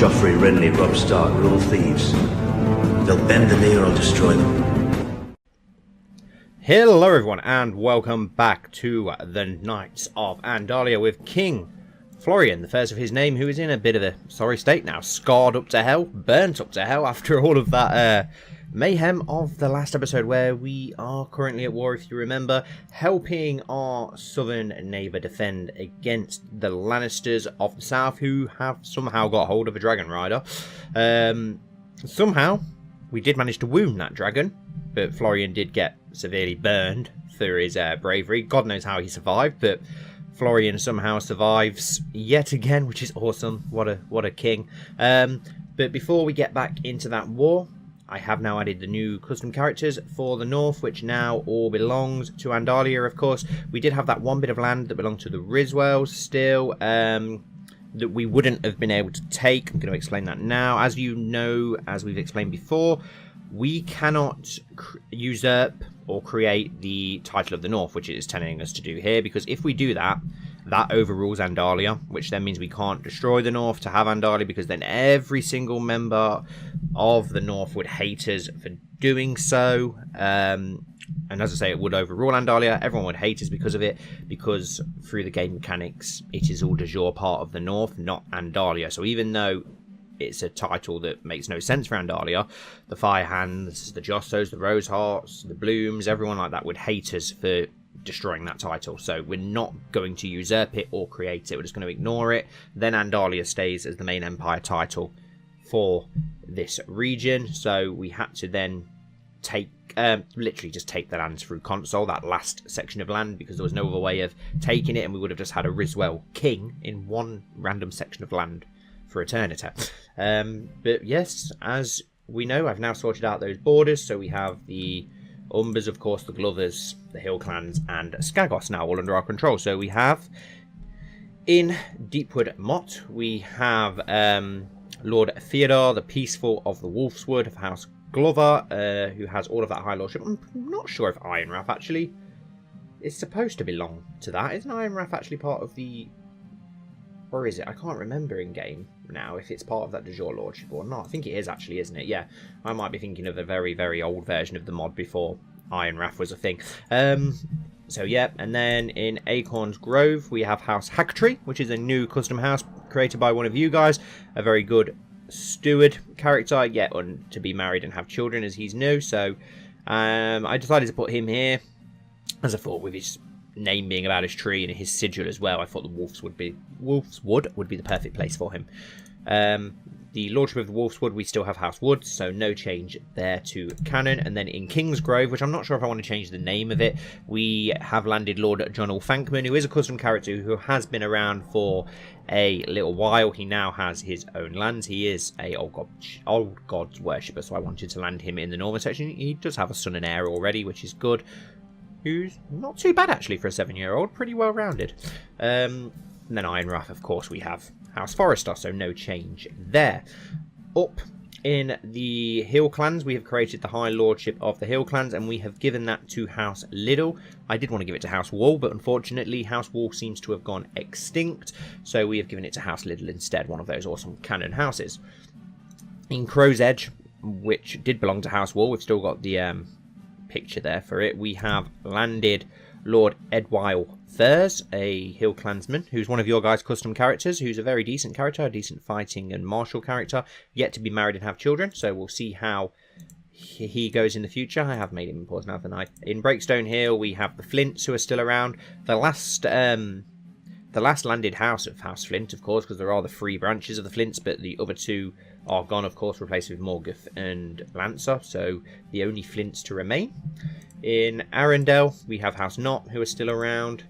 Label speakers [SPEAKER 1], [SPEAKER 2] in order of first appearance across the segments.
[SPEAKER 1] Joffrey, Renly, Robb Stark are all thieves. They'll bend the knee or I'll destroy them.
[SPEAKER 2] Hello everyone and welcome back to the Knights of Andalia with King Florian, the first of his name, who is in a bit of a sorry state now. Scarred up to hell, burnt up to hell after all of that mayhem of the last episode, where we are currently at war, if you remember, helping our southern neighbour defend against the Lannisters of the south, who have somehow got hold of a dragon rider. Somehow we did manage to wound that dragon, but Florian did get severely burned through his bravery. God knows how he survived, but Florian somehow survives yet again, which is awesome. What a king. But before we get back into that war, I have now added the new custom characters for the north, which now all belongs to Andalia, of course. We did have that one bit of land that belonged to the Riswells still, that we wouldn't have been able to take. I'm going to explain that now. As you know, as we've explained before, we cannot usurp or create the title of the north, which it is telling us to do here, because if we do that, that overrules Andalia, which then means we can't destroy the north to have Andalia, because then every single member of the north would hate us for doing so. And as I say, it would overrule Andalia. Everyone would hate us because of it, because through the game mechanics, it is all de jure part of the north, not Andalia. So even though it's a title that makes no sense for Andalia, the Firehands, the Jossos, the Rosehearts, the Blooms, everyone like that would hate us for destroying that title. So we're not going to usurp it or create it. We're just going to ignore it. Then Andalia stays as the main empire title for this region. So we had to then take literally just take the lands through console, that last section of land, because there was no other way of taking it, and we would have just had a Riswell king in one random section of land for eternity. But yes, as we know, I've now sorted out those borders. So we have the Umbers, of course, the Glovers, the Hill Clans, and Skagos now all under our control. So we have in Deepwood Mott, we have Lord Theodore, the Peaceful of the Wolfswood of House Glover, who has all of that high lordship. I'm not sure if Ironrath actually is supposed to belong to that. Isn't Ironrath actually part of the... or is it? I can't remember in game now if it's part of that de jure lordship or not. I think it is actually, isn't it? Yeah, I might be thinking of a very, very old version of the mod before Ironrath was a thing. So yeah, and then in Acorn's Grove we have House Hagtree, which is a new custom house created by one of you guys. A very good steward character, yet to be married and have children, as he's new. So I decided to put him here, as I thought with his name being about his tree and his sigil as well, I thought the Wolfswood would be the perfect place for him. The Lordship of the Wolfswood, we still have House Wood, so no change there to canon. And then in King's Grove, which I'm not sure if I want to change the name of it, we have landed Lord John Ulfankman, who is a custom character who has been around for a little while. He now has his own lands. He is a old gods worshipper, so I wanted to land him in the northern section. He does have a son and heir already, which is good. Who's not too bad actually for a 7-year-old, pretty well rounded. And then Ironrath, of course, we have House Forester, so no change there. Up in the Hill Clans, we have created the High Lordship of the Hill Clans, and we have given that to House Liddell. I did want to give it to House Wall, but unfortunately House Wall seems to have gone extinct, so we have given it to House Liddell instead, one of those awesome canon houses. In Crow's Edge, which did belong to House Wall, we've still got the picture there for it. We have landed Lord Edwile Thurs, a Hill Clansman, who's one of your guys' custom characters, who's a very decent character, a decent fighting and martial character, yet to be married and have children, so we'll see how he goes in the future. I have made him pause now, haven't I? In Breakstone Hill, we have the Flints, who are still around. The last landed house of House Flint, of course, because there are the 3 branches of the Flints, but the other 2 are gone, of course, replaced with Morgoth and Lancer, so the only Flints to remain. In Arundel, we have House Knott, who are still around.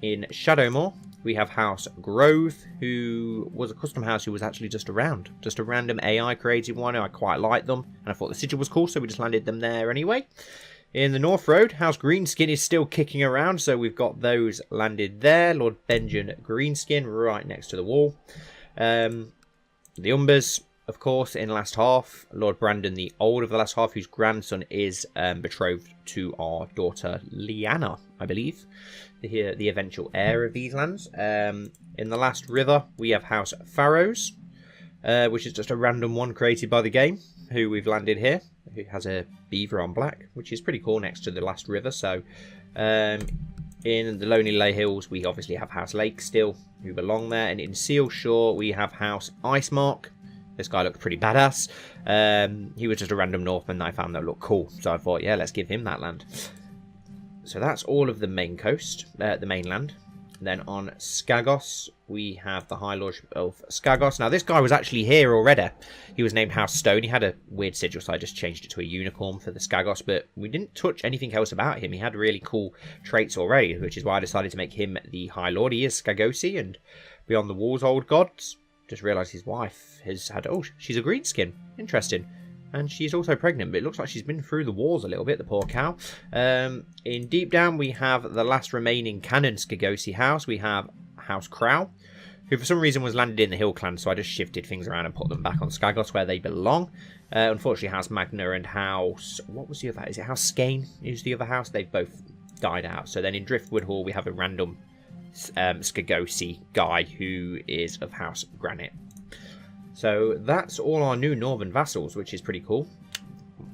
[SPEAKER 2] In Shadowmoor, we have House Grove, who was a custom house who was actually just around. Just a random AI created one. I quite liked them, and I thought the sigil was cool, so we just landed them there anyway. In the North Road, House Greenskin is still kicking around, so we've got those landed there. Lord Benjen Greenskin right next to the wall. The Umbers, of course, in Last Half. Lord Brandon the Old of the Last Half, whose grandson is betrothed to our daughter Lyanna, I believe. The eventual heir of these lands. In the Last River, we have House Farrows. which is just a random one created by the game, who we've landed here, who has a beaver on black, which is pretty cool next to the last river. So in the Lonely Lay Hills, we obviously have House Lake still, who belong there, and in Seal Shore, we have House Icemark. This guy looks pretty badass. He was just a random Northman that I found that looked cool, so I thought, yeah, let's give him that land. So that's all of the main coast, the mainland. Then on Skagos, we have the High Lordship of Skagos. Now, this guy was actually here already. He was named House Stone. He had a weird sigil, so I just changed it to a unicorn for the Skagos. But we didn't touch anything else about him. He had really cool traits already, which is why I decided to make him the High Lord. He is Skagosi, and Beyond the Walls, Old Gods. Just realised his wife has had... Oh, she's a greenskin. Interesting. And she's also pregnant, but it looks like she's been through the wars a little bit, the poor cow. In Deep Down, we have the last remaining canon Skagosi house. We have House Crow, who for some reason was landed in the Hill Clan, so I just shifted things around and put them back on Skagos where they belong. Unfortunately, House Magna and House... What was the other? Is it House Skane is the other house? They've both died out. So then in Driftwood Hall, we have a random Skagosi guy who is of House Granite. So that's all our new northern vassals, which is pretty cool.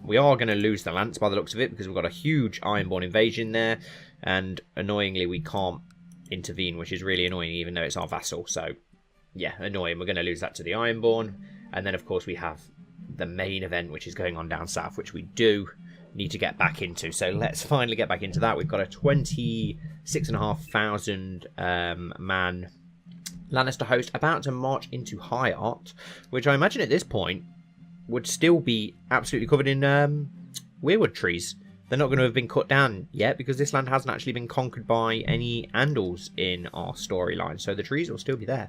[SPEAKER 2] We are going to lose the Lance by the looks of it, because we've got a huge Ironborn invasion there, and annoyingly we can't intervene, which is really annoying, even though it's our vassal. So yeah, annoying. We're going to lose that to the Ironborn, and then of course we have the main event, which is going on down south, which we do need to get back into. So let's finally get back into that. We've got a 26,500 man Lannister host about to march into High Art, which I imagine at this point would still be absolutely covered in weirwood trees. They're not going to have been cut down yet, because this land hasn't actually been conquered by any Andals in our storyline, so the trees will still be there.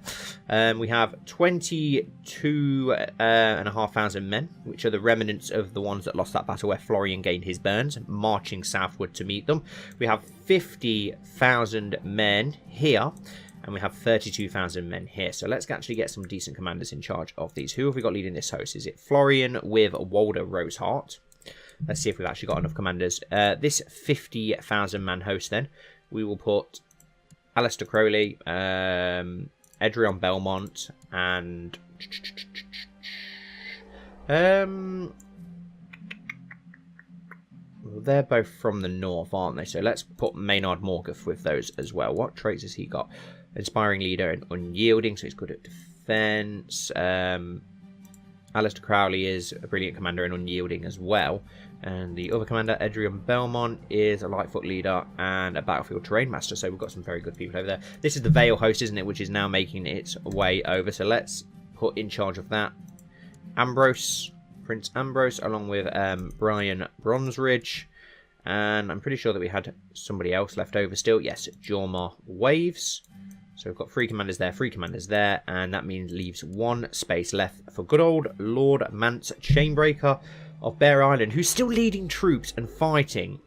[SPEAKER 2] We have 22,500 men, which are the remnants of the ones that lost that battle where Florian gained his burns, marching southward to meet them. We have 50,000 men here, and we have 32,000 men here. So let's actually get some decent commanders in charge of these. Who have we got leading this host? Is it Florian with Walder Roseheart? Let's see if we've actually got enough commanders. This 50,000 man host then, we will put Alistair Crowley, Edrion Belmont, and... well, they're both from the north, aren't they? So let's put Maynard Morgoth with those as well. What traits has he got? Inspiring leader and unyielding, so he's good at defense. Alistair Crowley is a brilliant commander and unyielding as well. And the other commander, Edrion Belmont, is a Lightfoot leader and a battlefield terrain master. So we've got some very good people over there. This is the Vale host, isn't it? Which is now making its way over. So let's put in charge of that Ambrose, Prince Ambrose, along with Brian Bronzeridge. And I'm pretty sure that we had somebody else left over still. Yes, Jormar Waves. So we've got 3 commanders there, 3 commanders there, and that means leaves 1 space left for good old Lord Mance Chainbreaker of Bear Island, who's still leading troops and fighting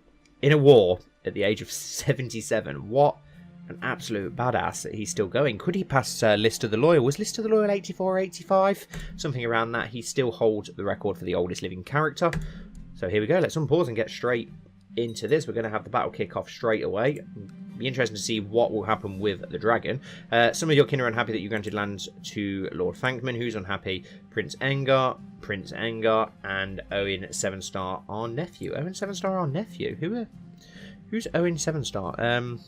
[SPEAKER 2] in a war at the age of 77. What an absolute badass that he's still going. Could he pass Lister the Loyal? Was Lister the Loyal 84 or 85? Something around that. He still holds the record for the oldest living character. So here we go. Let's unpause and get straight into this. We're going to have the battle kick off straight away. Be interesting to see what will happen with the dragon. Some of your kin are unhappy that you granted lands to Lord Thankman. Who's unhappy? Prince Engar, and Owen Sevenstar, our nephew. Owen Sevenstar, our nephew. Who's Owen Sevenstar?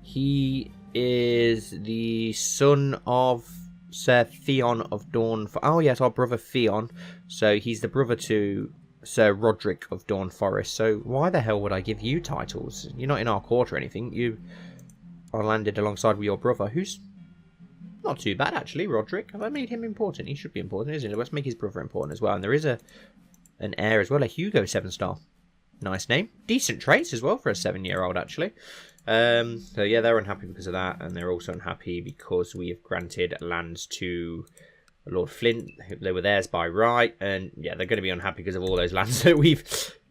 [SPEAKER 2] He is the son of Sir Theon of Dawn. Oh yes, our brother Theon. So he's the brother to Sir Roderick of Dawn Forest. So why the hell would I give you titles? You're not in our court or anything. You are landed alongside with your brother, who's not too bad actually. Roderick, have I made him important? He should be important, isn't he? Let's make his brother important as well. And there is an heir as well, a Hugo Sevenstar. Nice name. Decent traits as well for a 7-year-old actually. So yeah, they're unhappy because of that, and they're also unhappy because we have granted lands to Lord Flint. They were theirs by right, and yeah, they're going to be unhappy because of all those lands that we've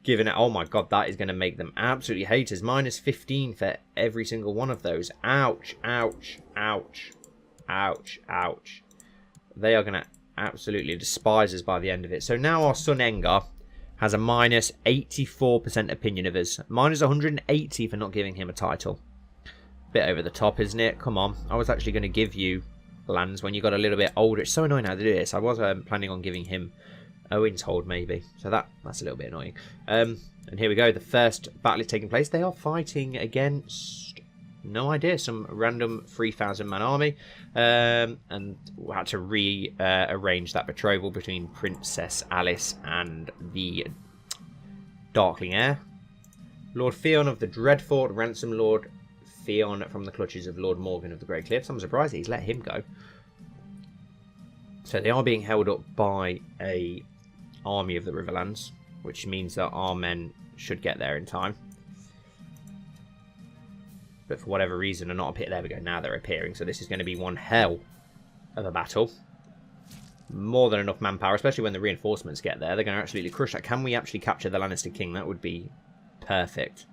[SPEAKER 2] given it. Oh my god, that is going to make them absolutely haters. -15 for every single one of those. Ouch, ouch, ouch, ouch, ouch. They are going to absolutely despise us by the end of it. So now our son Engar has a -84% opinion of us. -180 for not giving him a title. Bit over the top, isn't it? Come on. I was actually going to give you lands when you got a little bit older. It's so annoying how to do this. I was planning on giving him Owen's Hold maybe, so that's a little bit annoying. And here we go. The first battle is taking place. They are fighting against, no idea, some random 3,000 man army, and we had to rearrange that betrothal between Princess Alice and the Darkling heir. Lord Theon of the Dreadfort ransom Lord Theon from the clutches of Lord Morgan of the Grey Cliffs. I'm surprised that he's let him go. So they are being held up by a army of the Riverlands, which means that our men should get there in time. But for whatever reason are not up here. There we go. Now they're appearing. So this is going to be one hell of a battle. More than enough manpower, especially when the reinforcements get there. They're going to absolutely crush that. Can we actually capture the Lannister King? That would be perfect.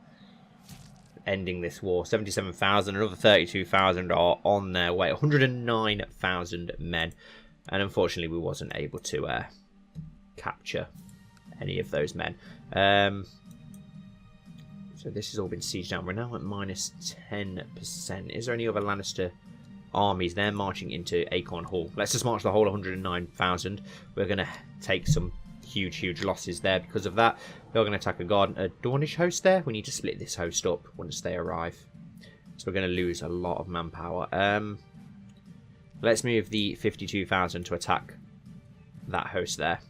[SPEAKER 2] Ending this war. 77,000, another 32,000 are on their way. 109,000 men. And unfortunately we wasn't able to capture any of those men. So this has all been sieged down. We're now at minus 10%. Is there any other Lannister armies? They're marching into Acorn Hall. Let's just march the whole 109,000. We're going to take some huge losses there because of that. They're going to attack a Dornish host there. We need to split this host up once they arrive. So we're going to lose a lot of manpower. Let's move the 52,000 to attack that host there.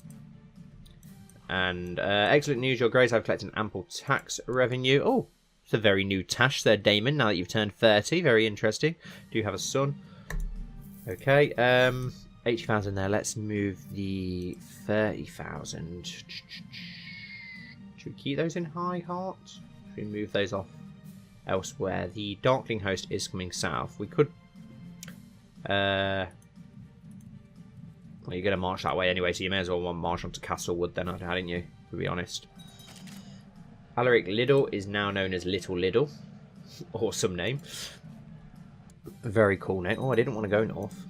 [SPEAKER 2] And excellent news, your grace. I've collected ample tax revenue. Oh, it's a very new tash there, Damon, now that you've turned 30. Very interesting. Do you have a son? Okay, 80,000 there. Let's move the 30,000. Should we keep those in High Heart? Should we move those off elsewhere? The Darkling host is coming south. We could... well, you're going to march that way anyway, so you may as well march onto Castlewood then, hadn't you, to be honest. Alaric Liddle is now known as Little Liddle. Awesome name. Very cool name. Oh, I didn't want to go north.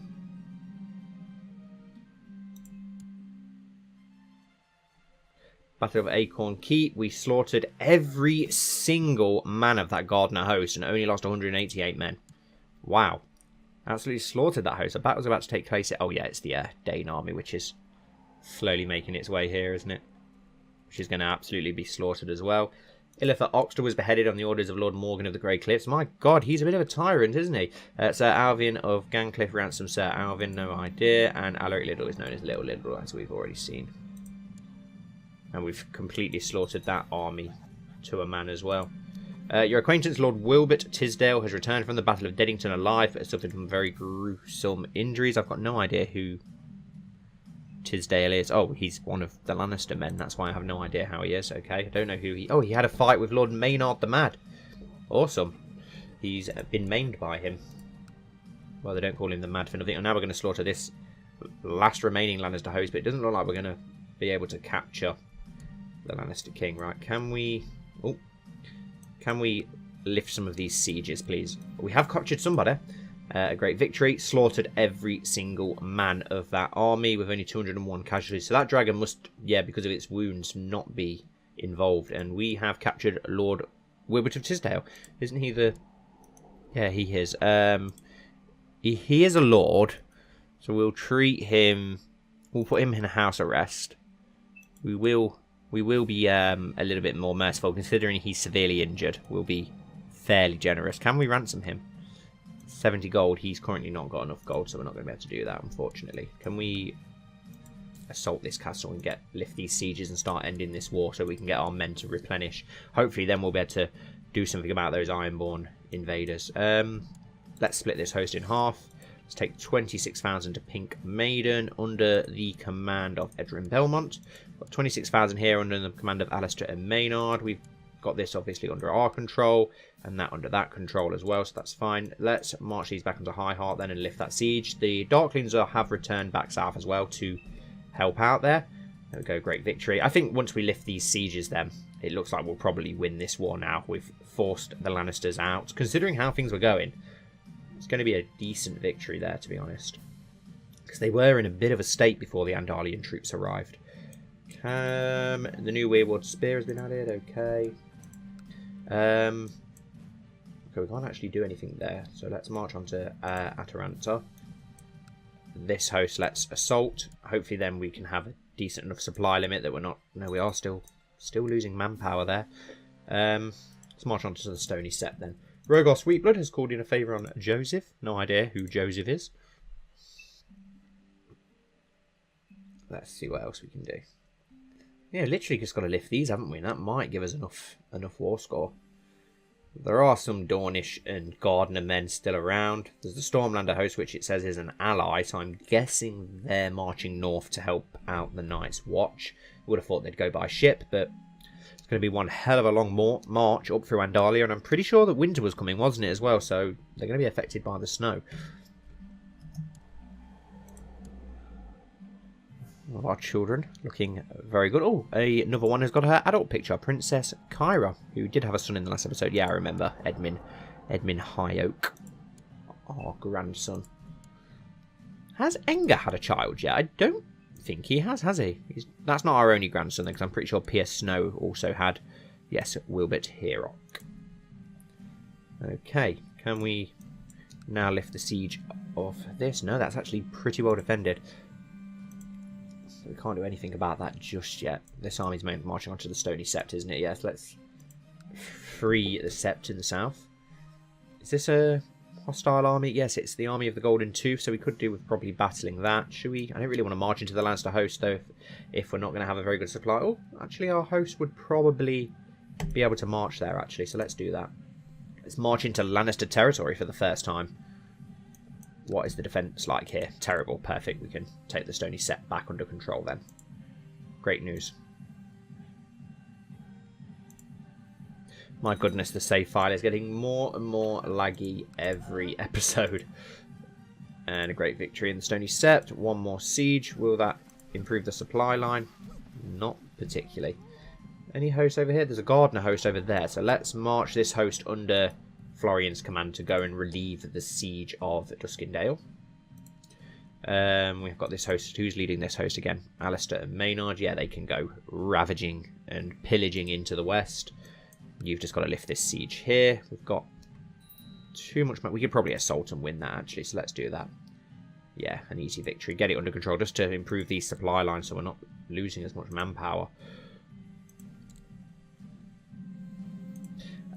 [SPEAKER 2] Battle of Acorn Keep. We slaughtered every single man of that Gardener host and only lost 188 men. Wow. Absolutely slaughtered that host. A battle's about to take place. Oh yeah, it's the Dane army, which is slowly making its way here, isn't it? Which is going to absolutely be slaughtered as well. Illitha Oxter was beheaded on the orders of Lord Morgan of the Grey Cliffs. My god, he's a bit of a tyrant, isn't he? Sir Alvin of Gangcliff ransom Sir Alvin, no idea. And Alaric Liddle is known as Little Liddle, as we've already seen. And we've completely slaughtered that army to a man as well. Your acquaintance, Lord Wilbert Tisdale, has returned from the Battle of Deddington alive, but has suffered from very gruesome injuries. I've got no idea who Tisdale is. Oh, he's one of the Lannister men. That's why I have no idea how he is. Okay, I don't know who he... Oh, he had a fight with Lord Maynard the Mad. Awesome. He's been maimed by him. Well, they don't call him the Mad for nothing. And now we're going to slaughter this last remaining Lannister host, but it doesn't look like we're going to be able to capture the Lannister King, right? Can we... Oh. Can we lift some of these sieges, please? We have captured somebody. A great victory. Slaughtered every single man of that army with only 201 casualties. So that dragon must, yeah, because of its wounds, not be involved. And we have captured Lord Wilbert of Tisdale. Isn't he the... Yeah, he is. He is a lord. So we'll treat him... We'll put him in house arrest. We will be a little bit more merciful, considering he's severely injured. We'll be fairly generous. Can we ransom him? 70 gold. He's currently not got enough gold, so we're not going to be able to do that, unfortunately. Can we assault this castle and lift these sieges and start ending this war so we can get our men to replenish? Hopefully then we'll be able to do something about those Ironborn invaders. Let's split this host in half. Let's take 26,000 to Pink Maiden under the command of Edrin Belmont. Got 26,000 here under the command of Alistair and Maynard. We've got this obviously under our control and that under that control as well, so that's fine. Let's march these back into High Heart then and lift that siege. The Darklings have returned back south as well to help out there. There we go, great victory. I think once we lift these sieges then, it looks like we'll probably win this war now. We've forced the Lannisters out. Considering how things were going, it's going to be a decent victory there, to be honest. Because they were in a bit of a state before the Andalian troops arrived. The new Weirwood Spear has been added, okay. Okay, we can't actually do anything there, so let's march on to Ataranta. this host, let's assault. Hopefully then we can have a decent enough supply limit that we're not... No, we are still losing manpower there. Let's march on to the Stony Sept then. Rogor Sweetblood has called in a favour on Joseph. No idea who Joseph is. Let's see what else we can do. Yeah, literally just got to lift these, haven't we? And that might give us enough war score. There are some Dornish and Gardener men still around. There's the Stormlander host, which it says is an ally, so I'm guessing they're marching north to help out the Night's Watch. Would have thought they'd go by ship, but it's going to be one hell of a long march up through Andalia, and I'm pretty sure that winter was coming, wasn't it, as well, so they're going to be affected by the snow. Of our children looking very good. Oh, another one has got her adult picture, Princess Kyra, who did have a son in the last episode. Yeah, I remember Edmund Highoak, our grandson. Has Enga had a child yet? I don't think he has he? That's not our only grandson, because I'm pretty sure Pierce Snow also had, yes, Wilbert Herock. Okay, can we now lift the siege of this? No, that's actually pretty well defended. We can't do anything about that just yet. This army's marching onto the Stony Sept, isn't it? Yes, let's free the Sept in the south. Is this a hostile army? Yes, it's the army of the Golden Tooth, so we could do with probably battling that. Should we? I don't really want to march into the Lannister host, though, if we're not going to have a very good supply. Oh, actually, our host would probably be able to march there, actually, so let's do that. Let's march into Lannister territory for the first time. What is the defense like here? Terrible. Perfect. We can take the Stony Sept back under control then. Great news. My goodness, the save file is getting more and more laggy every episode. And a great victory in the Stony Sept. One more siege. Will that improve the supply line? Not particularly. Any hosts over here? There's a Gardener host over there. So let's march this host under Florian's command to go and relieve the siege of Duskendale. We've got this host. Who's leading this host again? Alistair and Maynard. Yeah, they can go ravaging and pillaging into the west. You've just got to lift this siege here. We've got too much. We could probably assault and win that, actually, so let's do that. Yeah, an easy victory. Get it under control just to improve these supply lines so we're not losing as much manpower.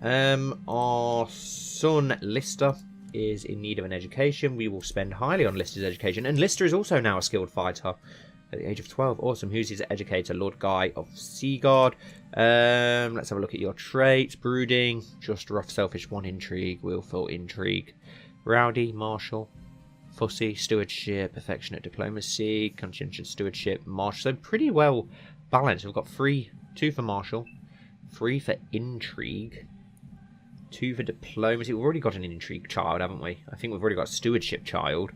[SPEAKER 2] Our son Lister is in need of an education. We will spend highly on Lister's education, and Lister is also now a skilled fighter at the age of 12. Awesome. Who's his educator? Lord Guy of Seaguard. Let's have a look at your traits. Brooding, just, rough, selfish, one, intrigue, willful, intrigue, rowdy, martial, fussy, stewardship, affectionate, diplomacy, conscientious, stewardship, martial. So pretty well balanced. We've got 2 for martial, 3 for intrigue, 2 for diplomacy. We've already got an intrigue child, haven't we? I think we've already got a stewardship child.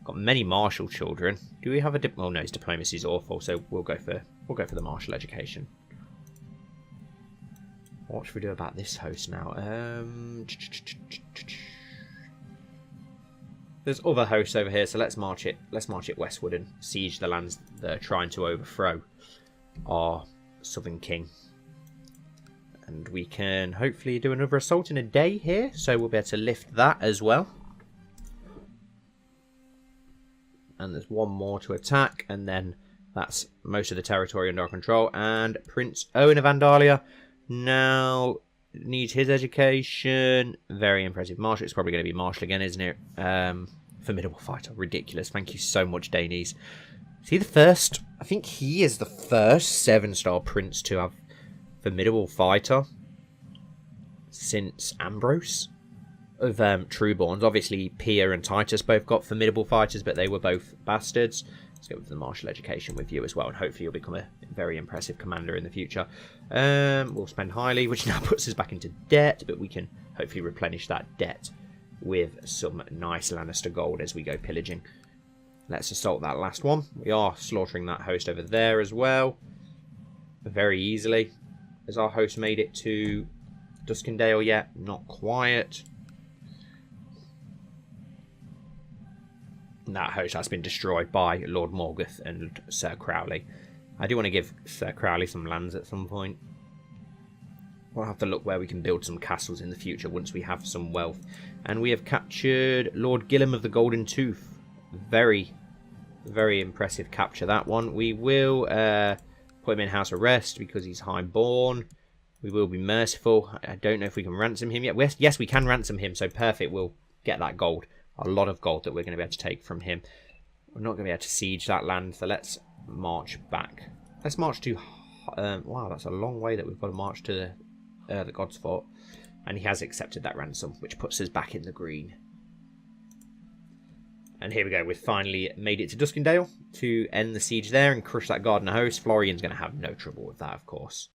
[SPEAKER 2] Got many martial children. Do we have a well, no, his diplomacy is awful, so we'll go for the martial education. What should we do about this host now? There's other hosts over here, so let's march it westward and siege the lands that are trying to overthrow our Southern King. And we can hopefully do another assault in a day here, so we'll be able to lift that as well. And there's one more to attack, and then that's most of the territory under our control. And Prince Owen of Andalia now needs his education. Very impressive. Marshal. It's probably going to be Marshal again, isn't it? Formidable fighter. Ridiculous. Thank you so much, Dainies. Is he the first? I think he is the first 7-star prince to have formidable fighter since Ambrose of Trueborns. Obviously, Pia and Titus both got formidable fighters, but they were both bastards. Let's go with the martial education with you as well, and hopefully you'll become a very impressive commander in the future. We'll spend highly, which now puts us back into debt, but we can hopefully replenish that debt with some nice Lannister gold as we go pillaging. Let's assault that last one. We are slaughtering that host over there as well, very easily. Has our host made it to Duskendale yet? Not quite. That host has been destroyed by Lord Morgoth and Sir Crowley. I do want to give Sir Crowley some lands at some point. We'll have to look where we can build some castles in the future once we have some wealth. And we have captured Lord Gillam of the Golden Tooth. Very, Very impressive capture, that one. We will put him in house arrest because he's highborn. We will be merciful. I don't know if we can ransom him yet. Yes, we can ransom him, so perfect. We'll get that gold. A lot of gold that we're going to be able to take from him. We're not going to be able to siege that land, so let's march back. Let's march to... wow, that's a long way that we've got to march to the God's Fort. And he has accepted that ransom, which puts us back in the green. And here we go. We've finally made it to Duskendale to end the siege there and crush that Gardener host. Florian's going to have no trouble with that, of course.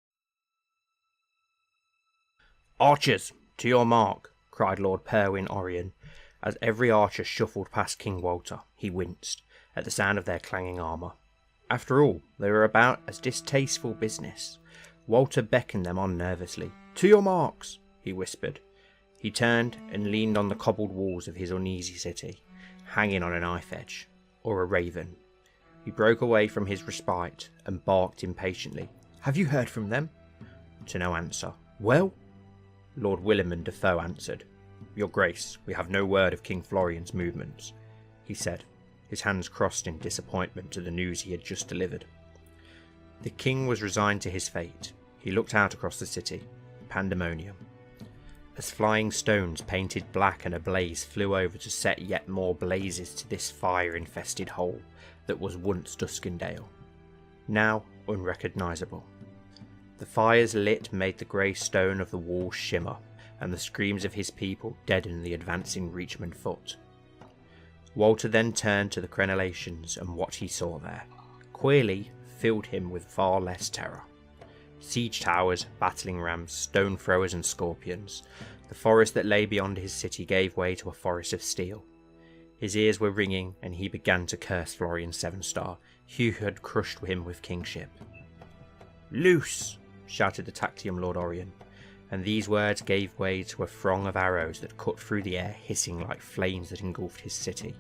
[SPEAKER 2] "Archers, to your mark," cried Lord Perwyn Orion. As every archer shuffled past King Walter, he winced at the sound of their clanging armour. After all, they were about as distasteful business. Walter beckoned them on nervously. "To your marks," he whispered. He turned and leaned on the cobbled walls of his uneasy city, hanging on a knife edge, or a raven. He broke away from his respite and barked impatiently. "Have you heard from them?" To no answer. "Well?" Lord Williman Defoe answered. "Your Grace, we have no word of King Florian's movements," he said, his hands crossed in disappointment to the news he had just delivered. The king was resigned to his fate. He looked out across the city. Pandemonium. As flying stones painted black and ablaze flew over to set yet more blazes to this fire-infested hole that was once Duskendale, now unrecognisable. The fires lit made the grey stone of the walls shimmer, and the screams of his people deadened the advancing Reachman foot. Walter then turned to the crenellations, and what he saw there, queerly, filled him with far less terror. Siege towers, battling rams, stone throwers and scorpions. The forest that lay beyond his city gave way to a forest of steel. His ears were ringing, and he began to curse Florian Sevenstar, who had crushed him with kingship. "Loose!" shouted the Tactium Lord Orion, and these words gave way to a throng of arrows that cut through the air, hissing like flames that engulfed his city.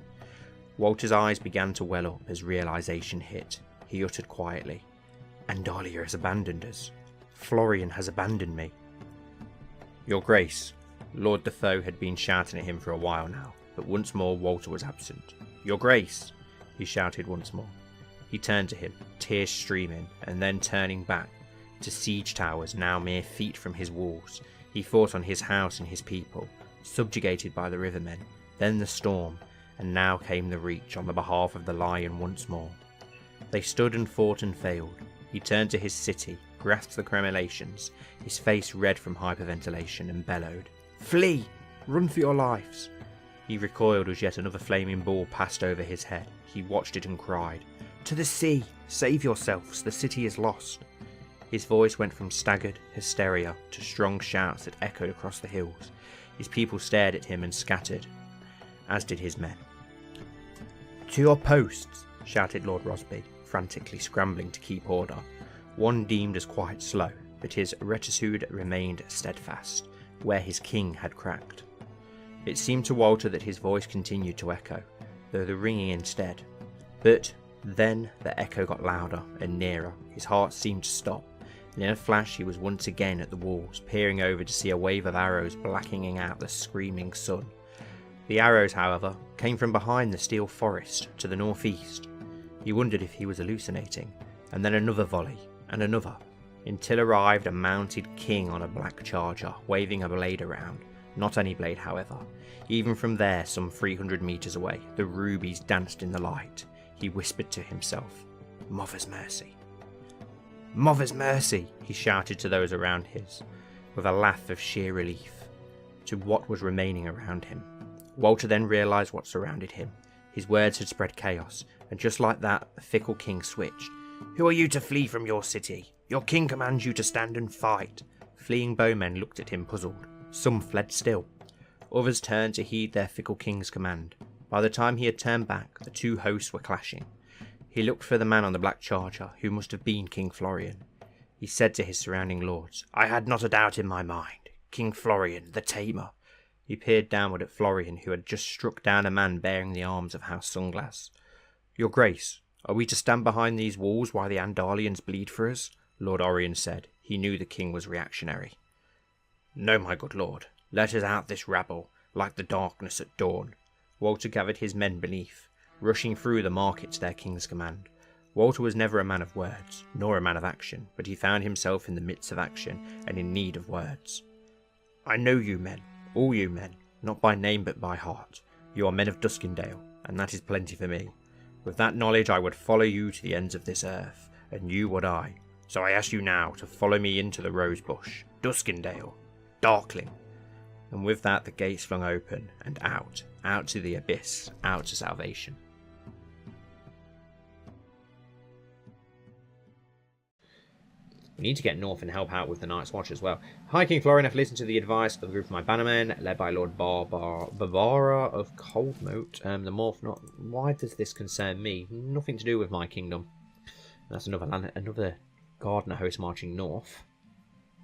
[SPEAKER 2] Walter's eyes began to well up as realization hit. He uttered quietly, "Andalia has abandoned us. Florian has abandoned me." "Your Grace," Lord Defoe had been shouting at him for a while now, but once more Walter was absent. "Your Grace," he shouted once more. He turned to him, tears streaming, and then turning back to siege towers now mere feet from his walls, he fought on his house and his people, subjugated by the rivermen, then the storm, and now came the Reach on the behalf of the Lion once more. They stood and fought and failed. He turned to his city, grasped the crenellations, his face red from hyperventilation, and bellowed, "Flee! Run for your lives!" He recoiled as yet another flaming ball passed over his head. He watched it and cried, "To the sea! Save yourselves! The city is lost!" His voice went from staggered hysteria to strong shouts that echoed across the hills. His people stared at him and scattered, as did his men. "To your posts!" shouted Lord Rosby, frantically scrambling to keep order. One deemed as quite slow, but his reticule remained steadfast, where his king had cracked. It seemed to Walter that his voice continued to echo, though the ringing instead. But then the echo got louder and nearer. His heart seemed to stop, and in a flash he was once again at the walls, peering over to see a wave of arrows blackening out the screaming sun. The arrows, however, came from behind the steel forest to the northeast. He wondered if he was hallucinating, and then another volley, and another, until arrived a mounted king on a black charger, waving a blade around. Not any blade, however. Even from there, some 300 meters away, the rubies danced in the light. He whispered to himself, "Mother's mercy." "Mother's mercy!" he shouted to those around his, with a laugh of sheer relief, to what was remaining around him. Walter then realised what surrounded him. His words had spread chaos, and just like that, the fickle king switched. "Who are you to flee from your city? Your king commands you to stand and fight." Fleeing bowmen looked at him puzzled. Some fled still. Others turned to heed their fickle king's command. By the time he had turned back, the two hosts were clashing. He looked for the man on the black charger, who must have been King Florian. He said to his surrounding lords, "I had not a doubt in my mind. King Florian, the Tamer." He peered downward at Florian, who had just struck down a man bearing the arms of House Sunglass. "Your Grace, are we to stand behind these walls while the Andalians bleed for us?" Lord Orion said. He knew the king was reactionary. "No, my good lord. Let us out this rabble, like the darkness at dawn." Walter gathered his men beneath. rushing through the market to their king's command. Walter was never a man of words, nor a man of action, but he found himself in the midst of action, and in need of words. I know you men, all you men, not by name but by heart. You are men of Duskendale, and that is plenty for me. With that knowledge I would follow you to the ends of this earth, and you would I. So I ask you now to follow me into the Rosebush, Duskendale, Darkling. And with that the gates flung open, and out to the abyss, out to salvation. We need to get north and help out with the Night's Watch as well. Hi King Florian, I've listened to the advice of the group of my bannermen, led by Lord Barbara of Coldmoat. The Morph not... Why does this concern me? Nothing to do with my kingdom. That's another Gardener host marching north,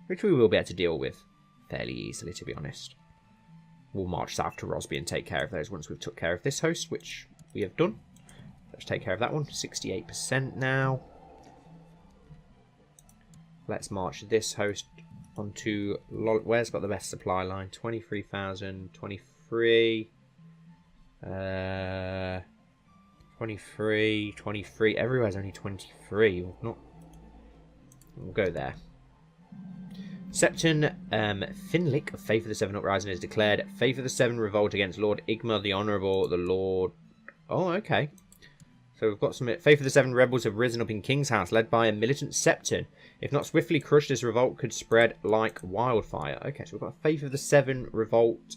[SPEAKER 2] which we will be able to deal with fairly easily, to be honest. We'll march south to Rosby and take care of those once we've took care of this host, which we have done. Let's take care of that one. 68% now. Let's march this host onto... Where's got the best supply line? 23,000, 23... 23... Everywhere's only 23. We'll go there. Septon Finlick of Faith of the Seven Uprising has declared Faith of the Seven revolt against Lord Igmar the Honourable, the Lord... Oh, okay. So we've got some... Faith of the Seven rebels have risen up in King's House, led by a militant Septon. If not swiftly crushed, this revolt could spread like wildfire. Okay, so we've got a Faith of the Seven revolt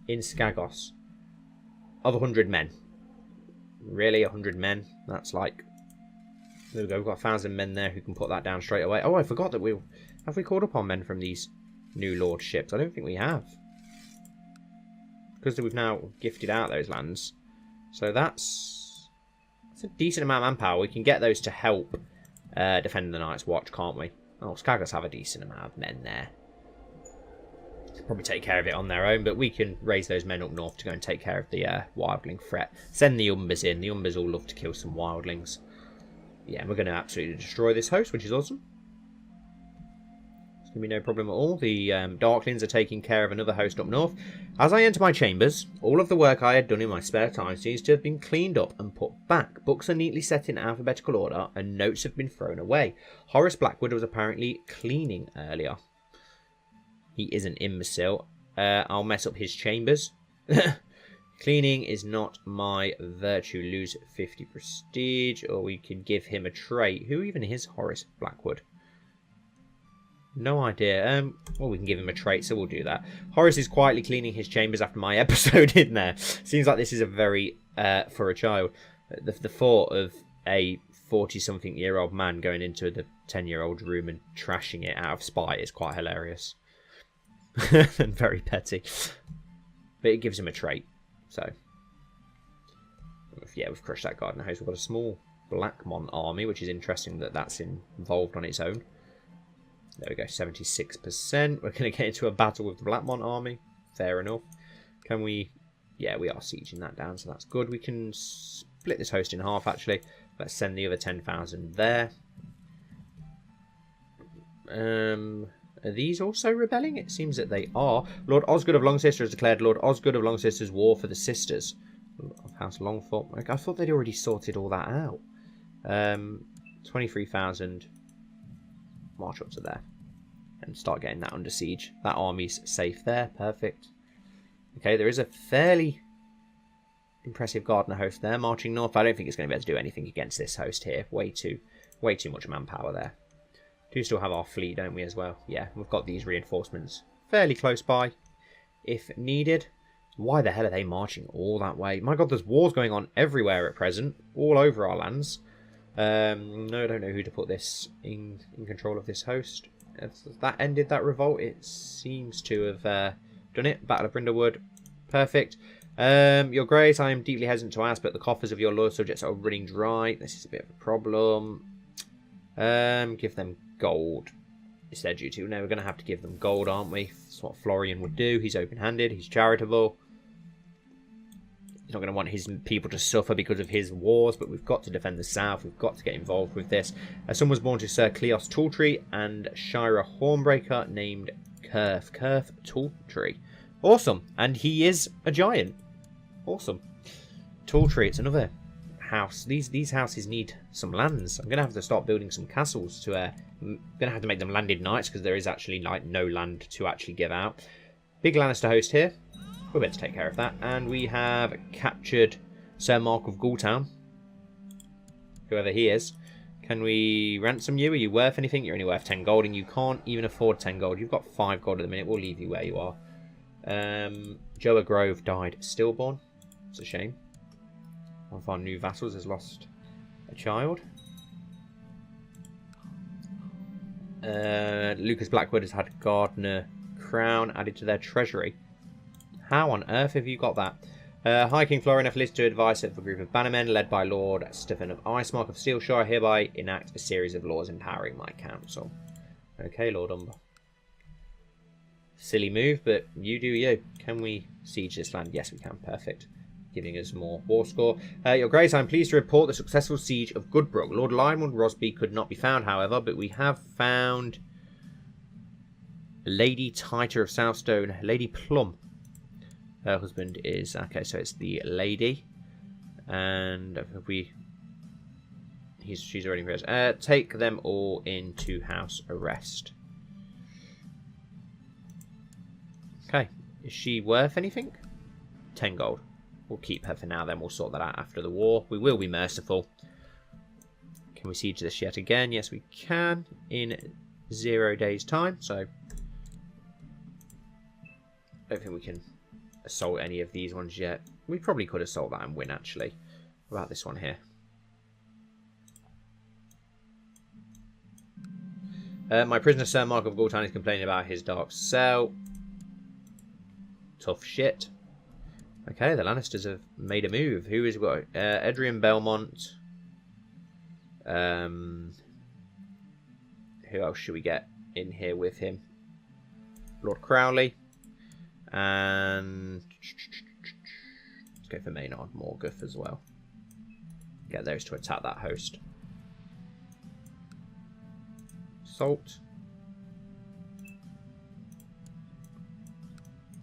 [SPEAKER 2] in Skagos of 100 men. Really, 100 men? That's like... There we go, we've got 1,000 men there who can put that down straight away. Oh, I forgot that have we called upon men from these new lordships? I don't think we have. Because we've now gifted out those lands. So that's a decent amount of manpower. We can get those to help defend the Night's Watch, can't we? Oh, Skagos have a decent amount of men there. Probably take care of it on their own, but we can raise those men up north to go and take care of the wildling threat. Send the Umbers in. The Umbers all love to kill some wildlings. Yeah, we're going to absolutely destroy this host, which is awesome. It's going to be no problem at all. The Darklings are taking care of another host up north. As I enter my chambers, all of the work I had done in my spare time seems to have been cleaned up and put back. Books are neatly set in alphabetical order, and notes have been thrown away. Horace Blackwood was apparently cleaning earlier. He is an imbecile. I'll mess up his chambers. Cleaning is not my virtue. Lose 50 prestige. Or we can give him a trait. Who even is Horace Blackwood? No idea. Well, we can give him a trait, so we'll do that. Horace is quietly cleaning his chambers after my episode in there. Seems like this is a very, for a child, the thought of a 40-something-year-old man going into the 10-year-old room and trashing it out of spite is quite hilarious. And very petty. But it gives him a trait. So, yeah, we've crushed that Gardener house. We've got a small Blackmon army, which is interesting that that's involved on its own. There we go, 76%. We're going to get into a battle with the Blackmon army. Fair enough. Can we... Yeah, we are sieging that down, so that's good. We can split this host in half, actually. Let's send the other 10,000 there. Are these also rebelling? It seems that they are. Lord Osgood of Longsister has declared Lord Osgood of Longsister's war for the sisters of House Longthorpe. I thought they'd already sorted all that out. 23,000. March up to there. And start getting that under siege. That army's safe there. Perfect. Okay, there is a fairly impressive Gardener host there marching north. I don't think it's going to be able to do anything against this host here. Way too much manpower there. Do still have our fleet, don't we, as well? Yeah, we've got these reinforcements fairly close by, if needed. Why the hell are they marching all that way? My god, there's wars going on everywhere at present, all over our lands. No, I don't know who to put this in control of this host. Has that ended that revolt? It seems to have done it. Battle of Brindlewood. Perfect. Your Grace, I am deeply hesitant to ask, but the coffers of your loyal subjects are running dry. This is a bit of a problem. Give them gold. It's their duty. Now we're going to have to give them gold, aren't we? That's what Florian would do. He's open-handed. He's charitable. He's not going to want his people to suffer because of his wars, but we've got to defend the south. We've got to get involved with this. A son was born to Sir Cleos Talltree and Shira Hornbreaker named Curth Talltree. Awesome. And he is a giant. Awesome. Talltree. It's another house. These houses need some lands. I'm going to have to start building some castles to... I'm going to have to make them landed knights because there is actually like no land to actually give out. Big Lannister host here. We're better to take care of that. And we have captured Sir Mark of Ghoultown. Whoever he is. Can we ransom you? Are you worth anything? You're only worth 10 gold and you can't even afford 10 gold. You've got 5 gold at the minute. We'll leave you where you are. Joa Grove died stillborn. It's a shame. One of our new vassals has lost a child. Lucas Blackwood has had Gardener Crown added to their treasury. How on earth have you got that? High King Florian have listed to advise of a group of bannermen led by Lord Stephen of Icemark of Steelshire hereby enact a series of laws empowering my council. Okay, Lord Umber. Silly move, but you do you. Can we siege this land? Yes, we can. Perfect. Giving us more war score. Your Grace, I'm pleased to report the successful siege of Goodbrook. Lord Lionwood Rosby could not be found, however, but we have found Lady Titer of Southstone, Lady Plum. Her husband is... Okay, so it's the lady. And she's already in prison. Take them all into house arrest. Okay. Is she worth anything? 10 gold. We'll keep her for now, then we'll sort that out after the war. We will be merciful. Can we siege this yet again? Yes, we can. In 0 days' time, so... I don't think we can assault any of these ones yet. We probably could assault that and win, actually. What about this one here? My prisoner, Sir Mark of Ghoultown, is complaining about his dark cell. Tough shit. Okay, the Lannisters have made a move. Who is what? Adrian Belmont. Who else should we get in here with him? Lord Crowley. And let's go for Maynard Morgoth as well. Get those to attack that host. Assault.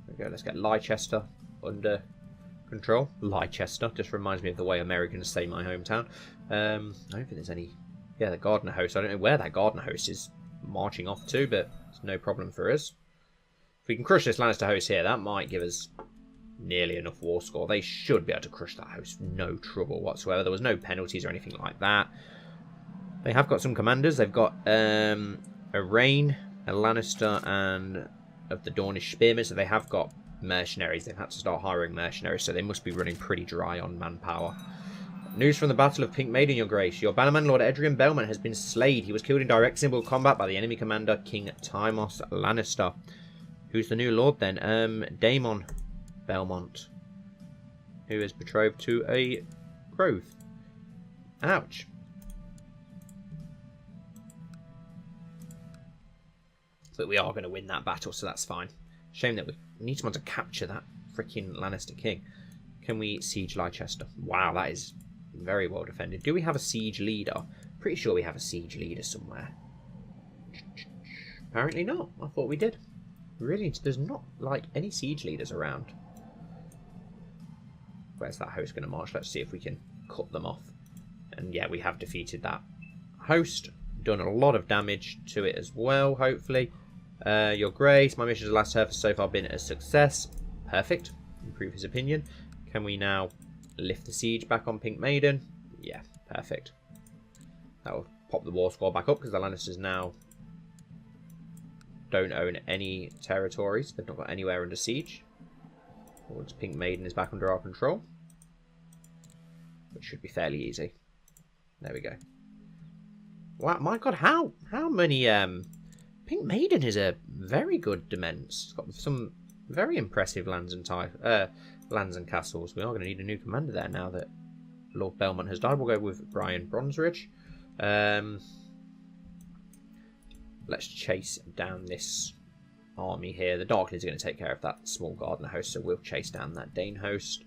[SPEAKER 2] There we go. Let's get Leicester under control. Leicester just reminds me of the way Americans say my hometown. I don't think there's any... Yeah, the Gardener host. I don't know where that Gardener host is marching off to, but it's no problem for us. If we can crush this Lannister host here, that might give us nearly enough war score. They should be able to crush that host. No trouble whatsoever. There was no penalties or anything like that. They have got some commanders. They've got a Rain, a Lannister, and of the Dornish Spearmen. So they have got mercenaries. They've had to start hiring mercenaries. So they must be running pretty dry on manpower. News from the Battle of Pink Maiden, Your Grace. Your bannerman, Lord Adrian Belmont, has been slayed. He was killed in direct symbol combat by the enemy commander, King Tymos Lannister. Who's the new lord then? Daemon Belmont, who is betrothed to a Grove. Ouch. But we are going to win that battle, so that's fine. Shame that we need someone to capture that freaking Lannister king. Can we siege Leicester? Wow, that is very well defended. Do we have a siege leader? Pretty sure we have a siege leader somewhere. Apparently not. I thought we did. Really, there's not, like, any siege leaders around. Where's that host going to march? Let's see if we can cut them off. And yeah, we have defeated that host. Done a lot of damage to it as well, hopefully. Your Grace, my mission to the last surface has so far been a success. Perfect. Improve his opinion. Can we now lift the siege back on Pink Maiden? Yeah, perfect. That will pop the war score back up because the Lannisters now don't own any territories. They've not got anywhere under siege. Once Pink Maiden is back under our control, which should be fairly easy. There we go. Wow, my God, how many? Pink Maiden is a very good demesne. It's got some very impressive lands and castles. We are going to need a new commander there now that Lord Belmont has died. We'll go with Brian Bronzeridge. Let's chase down this army here. The Darklings are going to take care of that small Gardener host, so we'll chase down that Dane host.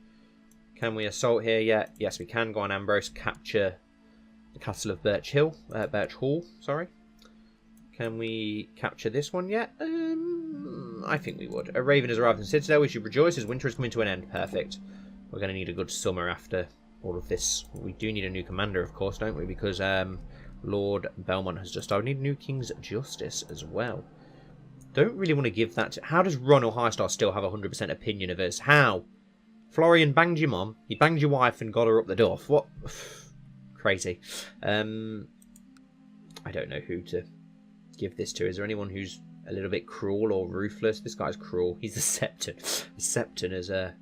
[SPEAKER 2] Can we assault here yet? Yes, we can. Go on, Ambrose. Capture the castle of Birch Hall, sorry. Can we capture this one yet? I think we would. A raven has arrived in Citadel. We should rejoice as winter is coming to an end. Perfect. We're going to need a good summer after all of this. We do need a new commander, of course, don't we? Because Lord Belmont has just died. We need a new King's Justice as well. Don't really want to give that to... How does Ron or Highstar still have a 100% opinion of us? How? Florian banged your mom, he banged your wife and got her up the duff. What? Crazy. I don't know who to give this to. Is there anyone who's a little bit cruel or ruthless? This guy's cruel. He's the Septon. The Septon as a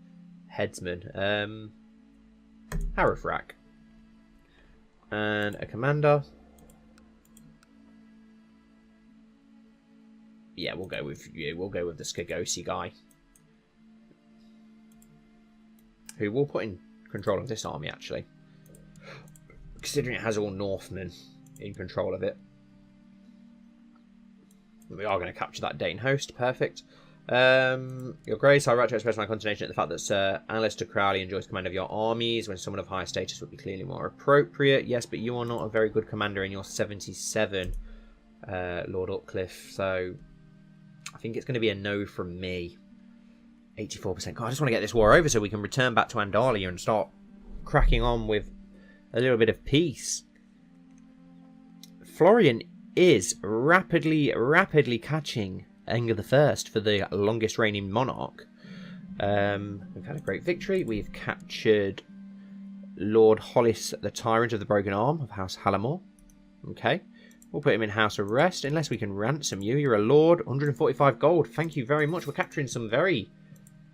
[SPEAKER 2] headsman. Harifrak. And a commander. Yeah, we'll go with you. We'll go with the Skagosi guy. Who will put in control of this army, actually. Considering it has all Northmen in control of it. We are going to capture that Dane host. Perfect. Your Grace, I write to express my consternation at the fact that Sir Alistair Crowley enjoys command of your armies when someone of higher status would be clearly more appropriate. Yes, but you are not a very good commander in your 77, Lord Upcliffe. So I think it's going to be a no from me. 84%. God, I just want to get this war over so we can return back to Andalia and start cracking on with a little bit of peace. Florian is rapidly catching Anger I for the longest reigning monarch. We've had a great victory. We've captured Lord Hollis, the Tyrant of the Broken Arm of House Hallamore. Okay. We'll put him in house arrest unless we can ransom you. You're a lord. 145 gold. Thank you very much. We're capturing some very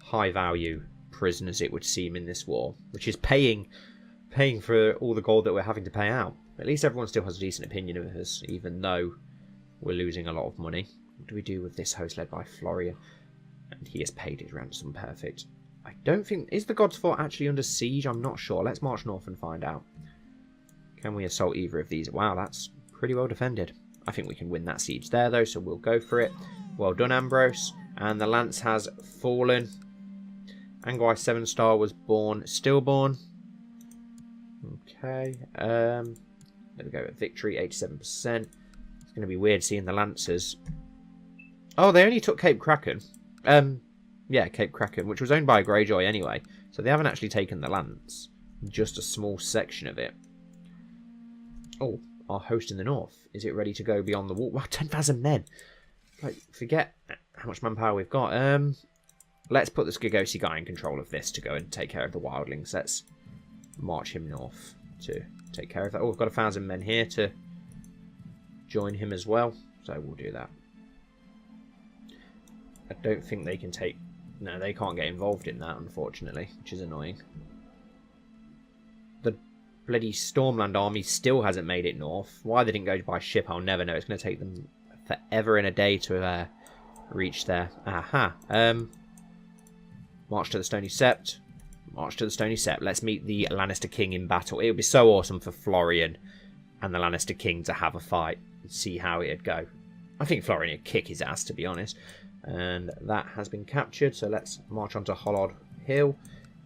[SPEAKER 2] high value prisoners, it would seem, in this war, which is paying for all the gold that we're having to pay out. At least everyone still has a decent opinion of us, even though we're losing a lot of money. What do we do with this host led by Florian? And he has paid his ransom. Perfect. I don't think... Is the God's Fort actually under siege? I'm not sure. Let's march north and find out. Can we assault either of these? Wow, that's pretty well defended. I think we can win that siege there, though, so we'll go for it. Well done, Ambrose. And the lance has fallen. Angwai Sevenstar was born, stillborn. Okay. There we go. Victory, 87%. It's going to be weird seeing the Lancers. Oh, they only took Cape Kraken. Yeah, Cape Kraken, which was owned by Greyjoy anyway. So they haven't actually taken the Lance. Just a small section of it. Oh, our host in the north. Is it ready to go beyond the wall? Wow, 10,000 men. Like, forget how much manpower we've got. Let's put the Skagosi guy in control of this to go and take care of the wildlings. Let's march him north to take care of that. Oh, we've got 1,000 men here to join him as well. So we'll do that. I don't think they can take... No, they can't get involved in that, unfortunately, which is annoying. The bloody Stormland army still hasn't made it north. Why they didn't go by ship, I'll never know. It's going to take them forever and a day to reach there. Aha. March to the Stony Sept. March to the Stony Sept. Let's meet the Lannister King in battle. It would be so awesome for Florian and the Lannister King to have a fight and see how it'd go. I think Florian would kick his ass, to be honest. And that has been captured, so let's march on to Hollard Hill.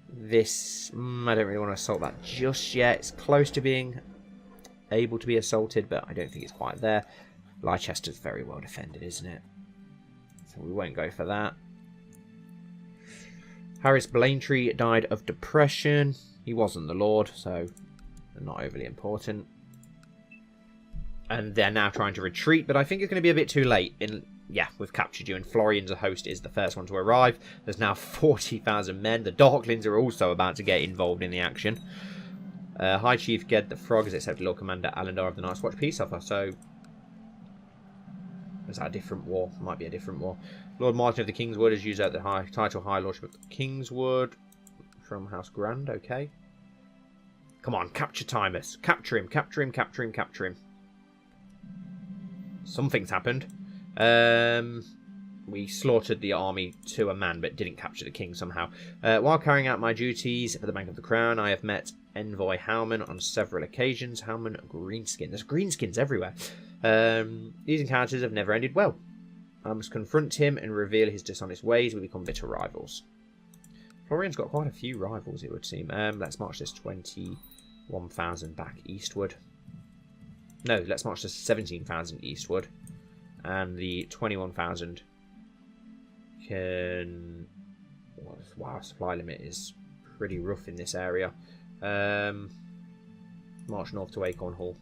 [SPEAKER 2] This, I don't really want to assault that just yet. It's close to being able to be assaulted, but I don't think it's quite there. Leicester's very well defended, isn't it? So we won't go for that. Harris Blaintree died of depression. He wasn't the Lord, so not overly important. And they're now trying to retreat, but I think it's going to be a bit too late. Yeah, we've captured you, and Florian's host is the first one to arrive. There's now 40,000 men. The Darklings are also about to get involved in the action. High Chief Ged the Frog has accepted Lord Commander Allendar of the Night's Watch peace offer, so... Is that a different war? Might be a different war. Lord Martin of the Kingswood has used out the title High Lordship of the Kingswood from House Grand, okay. Come on, capture Timus. Capture him, capture him, capture him, capture him. Something's happened. We slaughtered the army to a man, but didn't capture the king somehow. While carrying out my duties for the Bank of the Crown, I have met Envoy Howman on several occasions. Howman Greenskin. There's greenskins everywhere. These encounters have never ended well. I must confront him and reveal his dishonest ways. We become bitter rivals. Florian's got quite a few rivals, it would seem. Let's march this 21,000 back eastward. No, let's march this 17,000 eastward. And the 21,000 can... Wow, supply limit is pretty rough in this area. March north to Acorn Hall.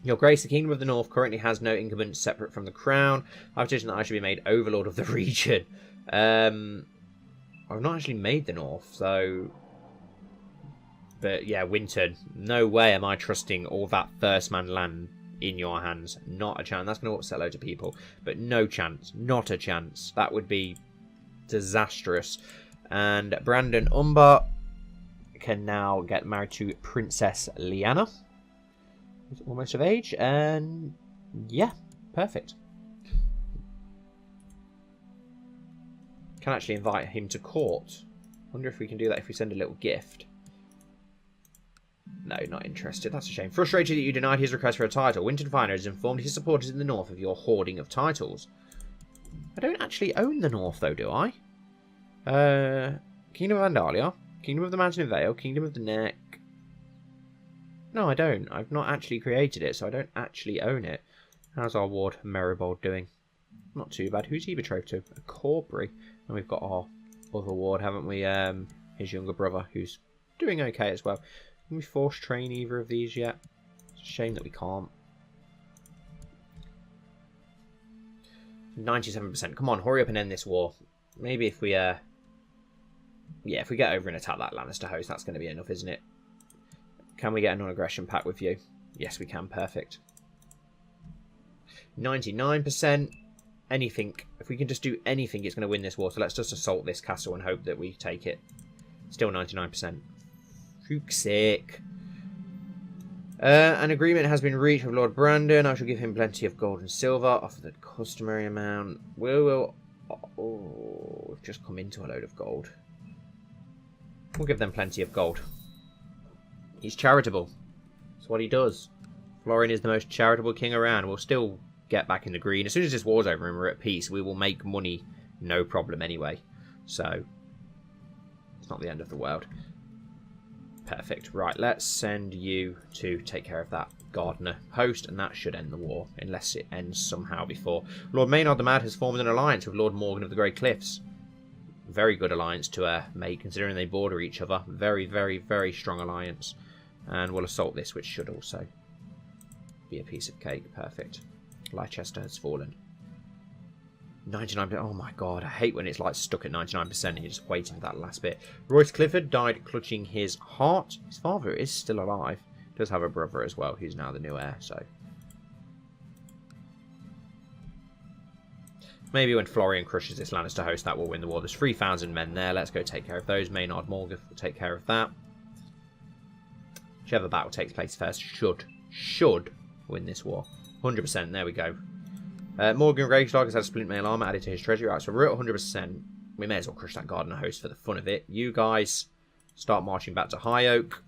[SPEAKER 2] Your Grace, the Kingdom of the North currently has no incumbent separate from the Crown. I petition that I should be made Overlord of the region. I've not actually made the North, so... But yeah, Winton, no way am I trusting all that First Man land in your hands. Not a chance. That's going to upset loads of people. But no chance. Not a chance. That would be disastrous. And Brandon Umber can now get married to Princess Lyanna. He's almost of age. And yeah, perfect. Can actually invite him to court. Wonder if we can do that if we send a little gift. No, not interested. That's a shame. Frustrated that you denied his request for a title, Winton Finer has informed his supporters in the North of your hoarding of titles. I don't actually own the North, though, do I? Kingdom of Andalia, Kingdom of the Mountain Vale, Kingdom of the Neck. No, I don't. I've not actually created it, so I don't actually own it. How's our ward Meribold doing? Not too bad. Who's he betrothed to? A Corbury. And we've got our other ward, haven't we? His younger brother, who's doing okay as well. Can we force train either of these yet? It's a shame that we can't. 97%. Come on, hurry up and end this war. Maybe if we, yeah, if we get over and attack that Lannister host, that's going to be enough, isn't it? Can we get a non-aggression pact with you? Yes, we can. Perfect. 99%. Anything. If we can just do anything, it's going to win this war. So let's just assault this castle and hope that we take it. Still 99%. Fuck's sake. An agreement has been reached with Lord Brandon. I shall give him plenty of gold and silver. Offer the customary amount. We'll we've just come into a load of gold. We'll give them plenty of gold. He's charitable. That's what he does. Florian is the most charitable king around. We'll still get back in the green. As soon as this war's over and we're at peace, we will make money. No problem anyway. So, it's not the end of the world. Perfect. Right, let's send you to take care of that gardener host, and that should end the war, unless it ends somehow before. Lord Maynard the Mad has formed an alliance with Lord Morgan of the Grey Cliffs. Very good alliance to make, considering they border each other. Very, very, very strong alliance. And we'll assault this, which should also be a piece of cake. Perfect. Leicester has fallen. 99%. Oh my god, I hate when it's like stuck at 99% and you're just waiting for that last bit. Royce Clifford died clutching his heart. His father is still alive. Does have a brother as well, who's now the new heir, so. Maybe when Florian crushes this Lannister host, that will win the war. There's 3,000 men there. Let's go take care of those. Maynard Morgan will take care of that. Whichever battle takes place first should win this war. 100%. There we go. Morgan Greystark has had splint mail armor added to his treasury. Right, so we're at 100%. We may as well crush that gardener host for the fun of it. You guys start marching back to High Oak.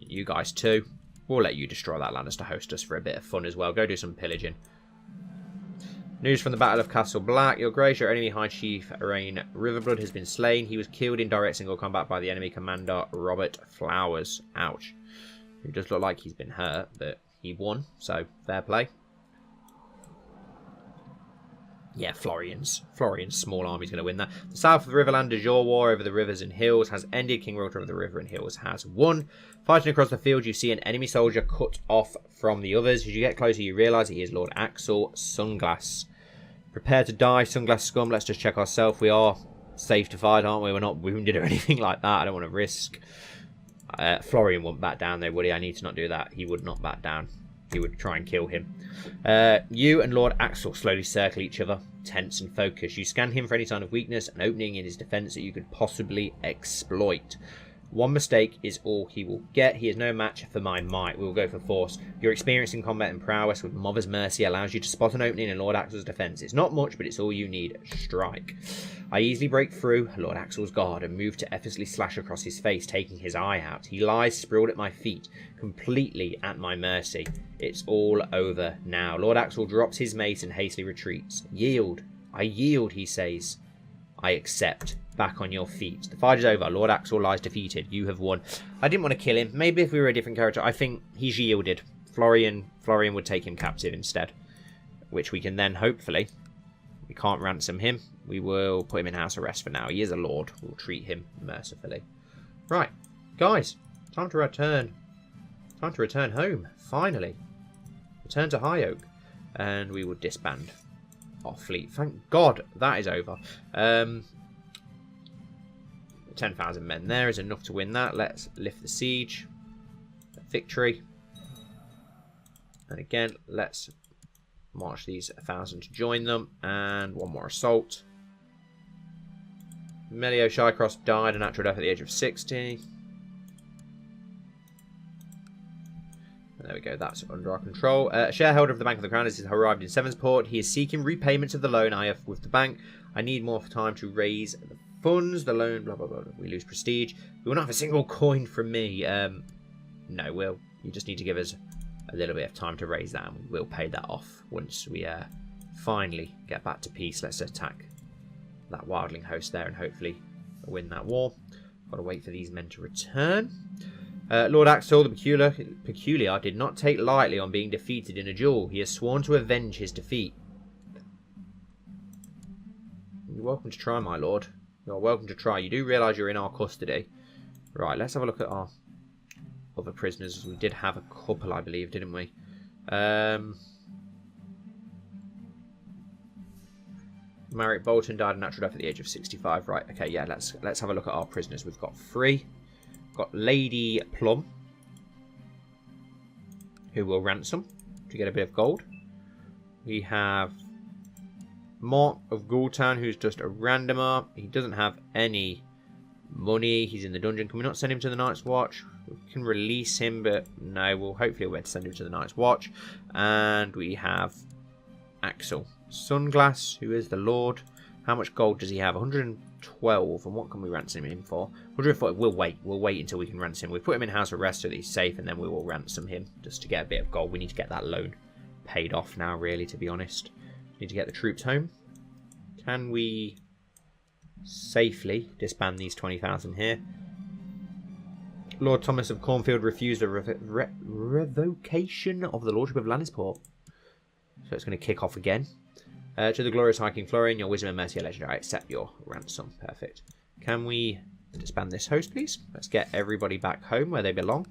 [SPEAKER 2] You guys too. We'll let you destroy that Lannister host just for a bit of fun as well. Go do some pillaging. News from the Battle of Castle Black. Your Grace, your enemy High Chief Rain Riverblood has been slain. He was killed in direct single combat by the enemy commander Robert Flowers. Ouch. It does look like he's been hurt, but he won, so fair play. Yeah, Florian's small army's going to win that. The south of the Riverland de Jor war over the rivers and hills has ended. King Roger of the River and Hills has won. Fighting across the field, you see an enemy soldier cut off from the others. As you get closer, you realise he is Lord Axel Sunglass. Prepare to die, Sunglass scum. Let's just check ourselves. We are safe to fight, aren't we? We're not wounded or anything like that. I don't want to risk. Florian won't back down though, would he? I need to not do that. He would not back down. He would try and kill him. You and Lord Axel slowly circle each other, tense and focused. You scan him for any sign of weakness, an opening in his defence that you could possibly exploit. One mistake is all he will get. He is no match for my might. We will go for force. Your experience in combat and prowess with Mother's Mercy allows you to spot an opening in Lord Axel's defence. It's not much, but it's all you need. Strike. I easily break through Lord Axel's guard and move to effortlessly slash across his face, taking his eye out. He lies sprawled at my feet, completely at my mercy. It's all over now. Lord Axel drops his mace and hastily retreats. Yield. I yield, he says. I accept. Back on your feet. The fight is over. Lord Axel lies defeated. You have won. I didn't want to kill him. Maybe if we were a different character. I think he's yielded. Florian would take him captive instead. Which we can then hopefully We can't ransom him. We will put him in house arrest for now. He is a lord. We'll treat him mercifully. Right, guys, time to return. Time to return home. Finally, return to High Oak, and we will disband our fleet. Thank God that is over. 10,000 men there is enough to win that. Let's lift the siege. Victory. And again, let's march these 1,000 to join them. And one more assault. Melio Shycross died a natural death at the age of 60. And there we go, that's under our control. A shareholder of the Bank of the Crown has arrived in Sevensport. He is seeking repayment of the loan I have with the bank. I need more time to raise the funds. The loan, blah, blah, blah. We lose prestige. We will not have a single coin from me. No, you just need to give us a little bit of time to raise that, and we will pay that off once we finally get back to peace. Let's attack that wildling host there and hopefully win that war. Got to wait for these men to return. Lord Axel the Peculiar did not take lightly on being defeated in a duel. He has sworn to avenge his defeat. You're welcome to try, my lord. You're welcome to try. You do realise you're in our custody. Right, let's have a look at our other prisoners. We did have a couple, I believe, didn't we? Marek Bolton died a natural death at the age of 65. Right, okay, yeah, let's have a look at our prisoners. We've got 3. Got Lady Plum, who will ransom to get a bit of gold. We have Mark of Ghoultown, who's just a randomer. He doesn't have any money. He's in the dungeon. Can we not send him to the Night's Watch? We can release him, but no, we'll hopefully we'll send him to the Night's Watch. And we have Axel Sunglass, who is the Lord. How much gold does he have? 112. And what can we ransom him for? 140. We'll wait. We'll wait until we can ransom him. We put him in house arrest so that he's safe, and then we will ransom him just to get a bit of gold. We need to get that loan paid off now, really, to be honest. Need to get the troops home. Can we safely disband these 20,000 here? Lord Thomas of Cornfield refused a revocation of the Lordship of Lannister. So it's going to kick off again. To the glorious High King Florian, your wisdom and mercy are legendary. I accept your ransom. Perfect. Can we disband this host, please? Let's get everybody back home where they belong.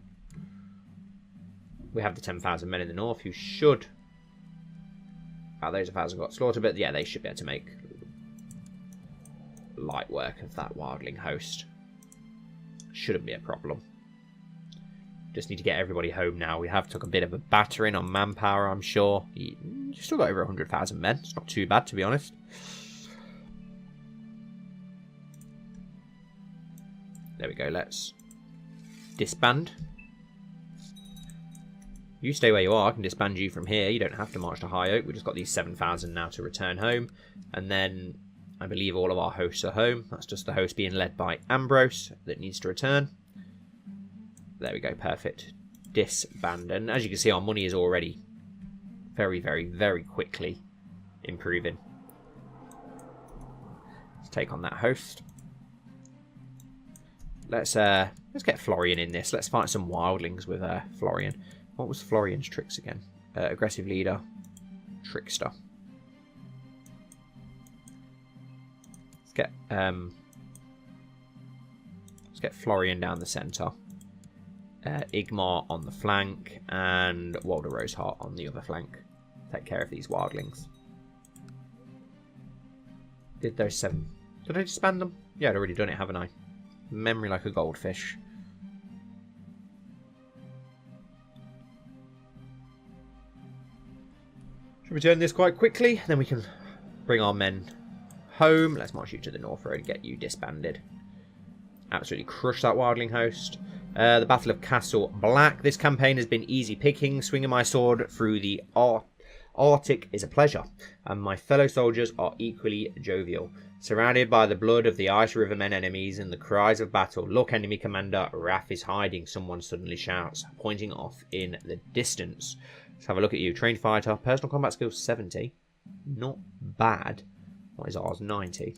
[SPEAKER 2] We have the 10,000 men in the north who should... Oh, those 1,000 got slaughtered, but yeah, they should be able to make light work of that wildling host. Shouldn't be a problem. Just need to get everybody home now. We have took a bit of a battering on manpower, I'm sure. You've still got over 100,000 men. It's not too bad, to be honest. There we go. Let's disband. You stay where you are. I can disband you from here. You don't have to march to High Oak. We've just got these 7,000 now to return home. And then I believe all of our hosts are home. That's just the host being led by Ambrose that needs to return. There we go, perfect. Disband. And as you can see, our money is already very, very, very quickly improving. Let's take on that host. Let's get Florian in this. Let's fight some wildlings with Florian. What was Florian's tricks again? Aggressive leader, trickster. Let's get Florian down the centre. Igmar on the flank, and Walder Roseheart on the other flank. Take care of these wildlings. Did those 7... Did I disband them? Yeah, I'd already done it, haven't I? Memory like a goldfish. Should we turn this quite quickly? Then we can bring our men home. Let's march you to the North Road and get you disbanded. Absolutely crush that wildling host. The Battle of Castle Black. This campaign has been easy picking. Swinging my sword through the Arctic is a pleasure, and my fellow soldiers are equally jovial. Surrounded by the blood of the Ice Rivermen enemies and the cries of battle, look, enemy commander, Wrath is hiding, someone suddenly shouts, pointing off in the distance. Let's have a look at you. Trained fighter, personal combat skills 70. Not bad. What is ours? 90.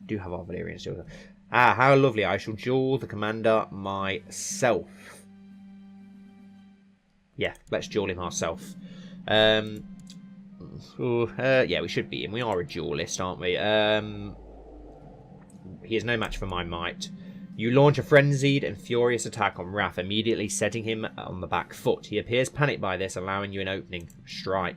[SPEAKER 2] Do have our Valyrian still. Ah, how lovely. I shall duel the commander myself. Yeah, let's duel him ourselves. Yeah, we should be in. We are a duelist, aren't we? He is no match for my might. You launch a frenzied and furious attack on Raph, immediately setting him on the back foot. He appears panicked by this, allowing you an opening. Strike.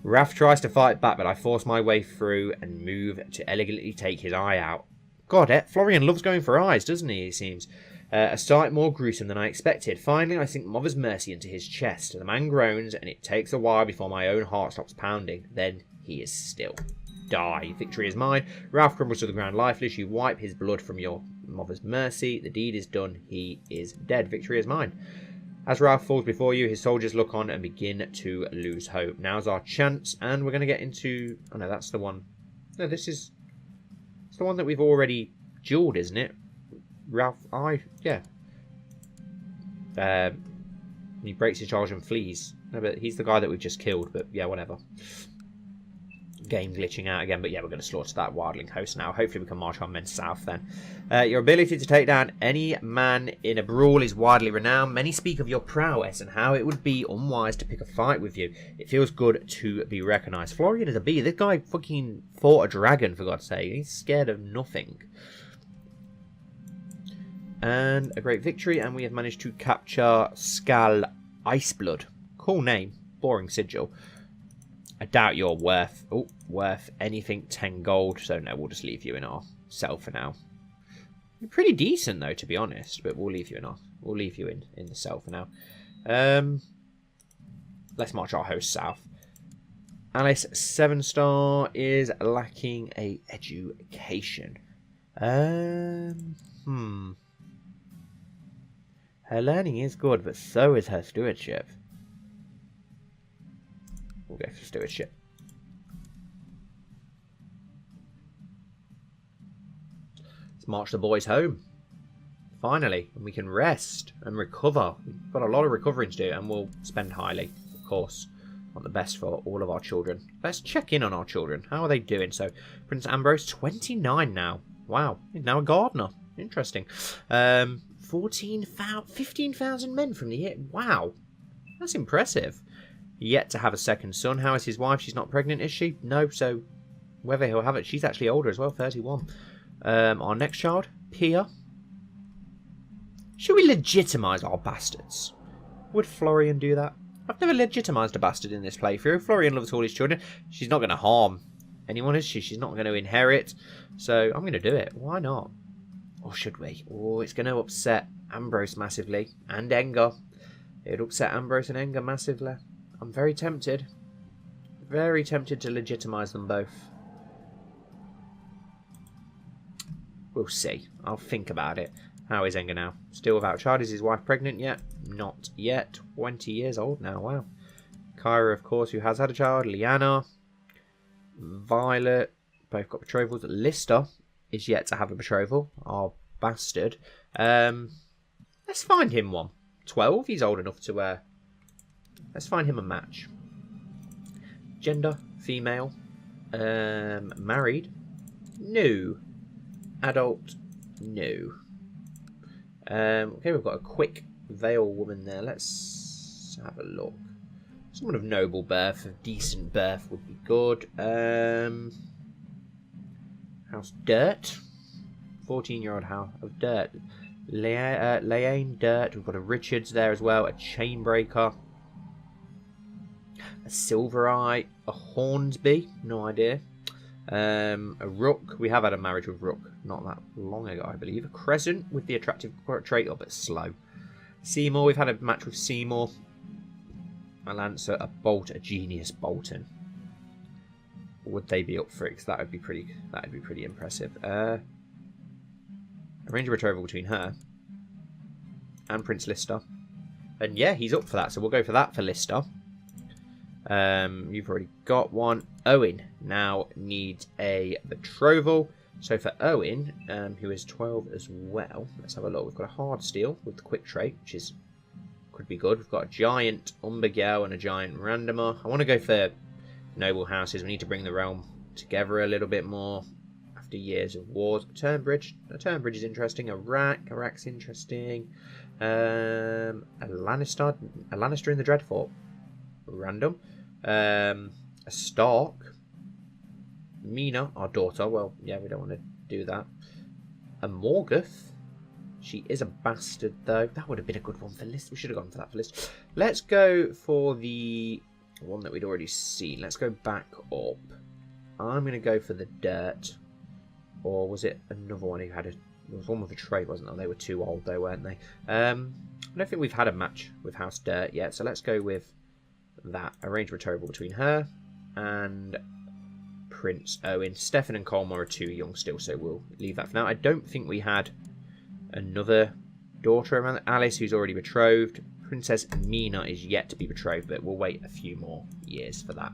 [SPEAKER 2] Raph tries to fight back, but I force my way through and move to elegantly take his eye out. God, Florian loves going for eyes, doesn't he, it seems. A sight more gruesome than I expected. Finally, I sink Mother's Mercy into his chest. The man groans, and it takes a while before my own heart stops pounding. Then he is still. Die. Victory is mine. Ralph crumbles to the ground lifeless. You wipe his blood from your Mother's Mercy. The deed is done. He is dead. Victory is mine. As Ralph falls before you, his soldiers look on and begin to lose hope. Now's our chance, and we're going to get into... Oh, no, that's the one. No, this is... It's the one that we've already duelled, isn't it? Ralph, yeah. He breaks his charge and flees. No, but he's the guy that we've just killed, but yeah, whatever. Game glitching out again, but yeah, we're going to slaughter that wildling host now. Hopefully we can march our men south then. Your ability to take down any man in a brawl is widely renowned. Many speak of your prowess and how it would be unwise to pick a fight with you. It feels good to be recognised. Florian is a bee. This guy fucking fought a dragon, for God's sake. He's scared of nothing. And a great victory, and we have managed to capture Skal Iceblood. Cool name. Boring sigil. I doubt you're worth anything 10 gold, so no, we'll just leave you in our cell for now. You're pretty decent though, to be honest, but we'll leave you in the cell for now. Let's march our host south. House Sevenstar is lacking a education. Her learning is good, but so is her stewardship. We'll go for stewardship. Let's march the boys home. Finally, and we can rest and recover. We've got a lot of recovering to do, and we'll spend highly, of course. Want the best for all of our children. Let's check in on our children. How are they doing? So, Prince Ambrose, 29 now. Wow, he's now a gardener. Interesting. 15,000 men from the year. Wow, that's impressive. Yet to have a second son. How is his wife? She's not pregnant, is she? No, so whether he'll have it, she's actually older as well, 31. Our next child, Pia. Should we legitimise our bastards? Would Florian do that? I've never legitimised a bastard in this playthrough. Florian loves all his children. She's not going to harm anyone, is she? She's not going to inherit. So I'm going to do it. Why not? Or should we? Oh, it's going to upset Ambrose massively. And Enger. It would upset Ambrose and Enger massively. I'm very tempted. Very tempted to legitimise them both. We'll see. I'll think about it. How is Enger now? Still without a child. Is his wife pregnant yet? Not yet. 20 years old now. Wow. Kyra, of course, who has had a child. Lyanna. Violet. Both got betrothals. Lister is yet to have a betrothal. Our bastard. Let's find him one. 12. He's old enough to... Let's find him a match. Gender. Female. Married. No. Adult. No. Okay, we've got a quick Vale woman there. Let's have a look. Someone of noble birth, of decent birth would be good. House Dirt. 14-year-old house of Dirt. Leanne Dirt. We've got a Richards there as well. A Chainbreaker. A Silverite. A Hornsby. No idea. A Rook. We have had a marriage with Rook not that long ago, I believe. A Crescent with the attractive trait of, but slow. Seymour. We've had a match with Seymour. A Lancer. A Bolt. A Genius Bolton. Would they be up for it? Because that would be pretty impressive. Arrange a betrothal between her and Prince Lister. And yeah, he's up for that, so we'll go for that for Lister. You've already got one. Owen now needs a betrothal. So for Owen, who is 12 as well, let's have a look. We've got a hard steel with the quick trait, which is could be good. We've got a giant Umber Girl and a giant Randomer. I want to go for noble houses. We need to bring the realm together a little bit more after years of wars. Turnbridge. A Turnbridge is interesting. Iraq's interesting. A Lannister in the Dreadfort. Random. a Stark. Mina, our daughter. Well, yeah, we don't want to do that. A Morgoth. She is a bastard, though. That would have been a good one for list. We should have gone for that for list. Let's go for the one that we'd already seen. Let's go back up. I'm going to go for the dirt. Or was it another one who had a... There was one with a trade, wasn't there? They were too old, though, weren't they? I don't think we've had a match with House Dirt yet, so let's go with that. Arrange betrothal between her and Prince Owen. Stefan and Colmar are too young still, so we'll leave that for now. I don't think we had another daughter around. Alice, who's already betrothed. Princess Mina is yet to be betrothed, but we'll wait a few more years for that.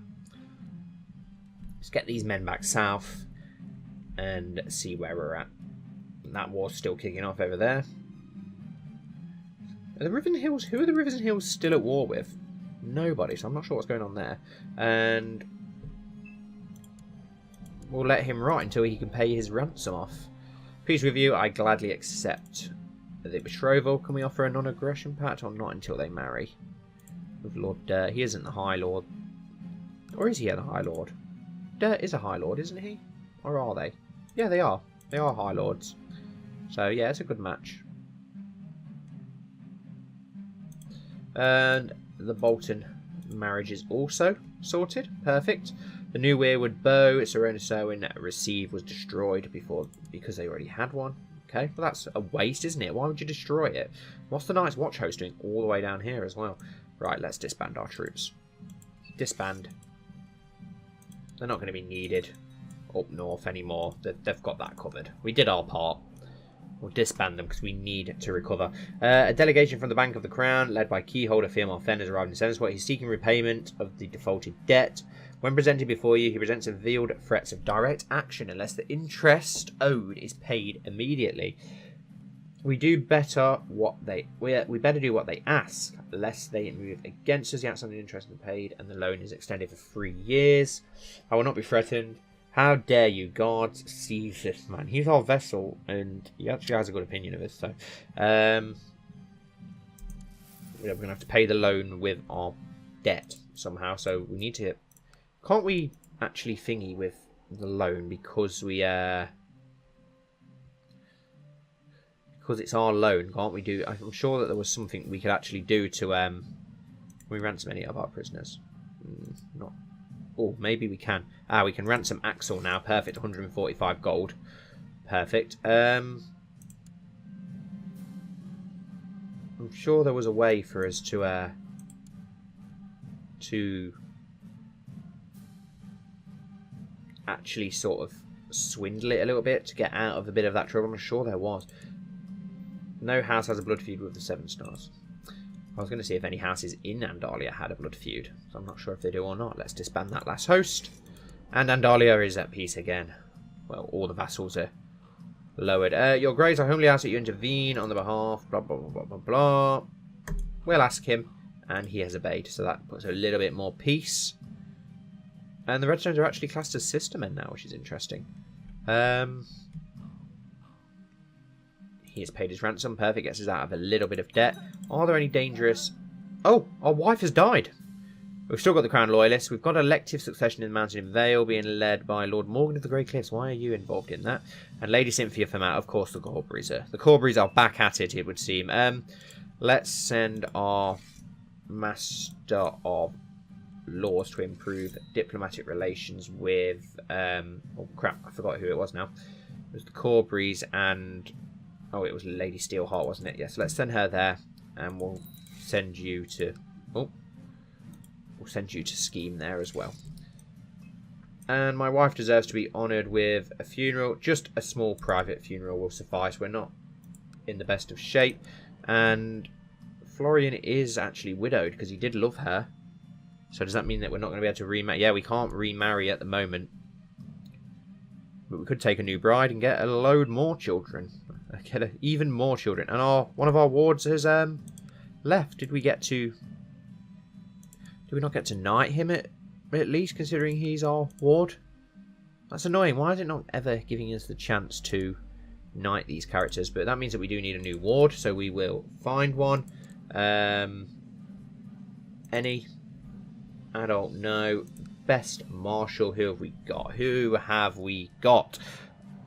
[SPEAKER 2] Let's get these men back south and see where we're at. That war's still kicking off over there. Are the Riven Hills? Who are the Riven Hills still at war with? Nobody, so I'm not sure what's going on there. And we'll let him rot until he can pay his ransom off. Peace with you. I gladly accept the betrothal. Can we offer a non-aggression pact or not until they marry? With Lord Dirt. He isn't the High Lord. Or is he the High Lord? Dirt is a High Lord, isn't he? Or are they? Yeah, they are. They are High Lords. So, yeah, it's a good match. And the Bolton marriage is also sorted. Perfect. The new Weirwood bow, its Erroneous Owen receive was destroyed because they already had one. Okay, well that's a waste, isn't it? Why would you destroy it? What's the Night's Watch host doing all the way down here as well? Right, let's disband our troops. Disband. They're not going to be needed up north anymore. They've got that covered. We did our part. We'll disband them because we need to recover. A delegation from the Bank of the Crown, led by keyholder Firmar Fenn, has arrived in Sevenstar. He's seeking repayment of the defaulted debt. When presented before you, he presents veiled threats of direct action unless the interest owed is paid immediately. We do better we better do what they ask, lest they move against us. The outstanding interest is paid, and the loan is extended for 3 years. I will not be threatened. How dare you, guards, seize this man? He's our vessel, and he actually has a good opinion of us. So, we're going to have to pay the loan with our debt somehow. So we need to. Can't we actually thingy with the loan because we because it's our loan? Can't we do? I'm sure that there was something we could actually do to we ransom any of our prisoners. Not. Oh, maybe we can. We can ransom Axel now. Perfect. 145 gold. Perfect. I'm sure there was a way for us to actually sort of swindle it a little bit to get out of a bit of that trouble. I'm sure there was. No house has a blood feud with the Sevenstars. I was going to see if any houses in Andalia had a blood feud, so I'm not sure if they do or not. Let's disband that last host. And Andalia is at peace again. Well, all the vassals are lowered. Your Grace, I humbly ask that you intervene on the behalf, blah, blah, blah, blah, blah, blah. We'll ask him, and he has obeyed, so that puts a little bit more peace. And the Redstones are actually classed as sistermen now, which is interesting. He has paid his ransom. Perfect. Gets us out of a little bit of debt. Are there any dangerous... Oh, our wife has died. We've still got the Crown Loyalists. We've got elective succession in the Mountain in Vale being led by Lord Morgan of the Grey Cliffs. Why are you involved in that? And Lady Cynthia from out. Of course, the Corburys are. The Corburys are back at it, it would seem. Let's send our Master of Laws to improve diplomatic relations with... oh, crap. I forgot who it was now. It was the Corburys and... Oh, it was Lady Steelheart, wasn't it? Yes, let's send her there. And we'll send you to... Oh. We'll send you to Scheme there as well. And my wife deserves to be honoured with a funeral. Just a small private funeral will suffice. We're not in the best of shape. And Florian is actually widowed because he did love her. So does that mean that we're not going to be able to remarry? Yeah, we can't remarry at the moment. But we could take a new bride and get a load more children. Get even more children. And one of our wards has left. Did we not get to knight him at least, considering he's our ward? That's annoying. Why is it not ever giving us the chance to knight these characters? But that means that we do need a new ward, so we will find one. Any adult? No. best marshal. Who have we got? Who have we got?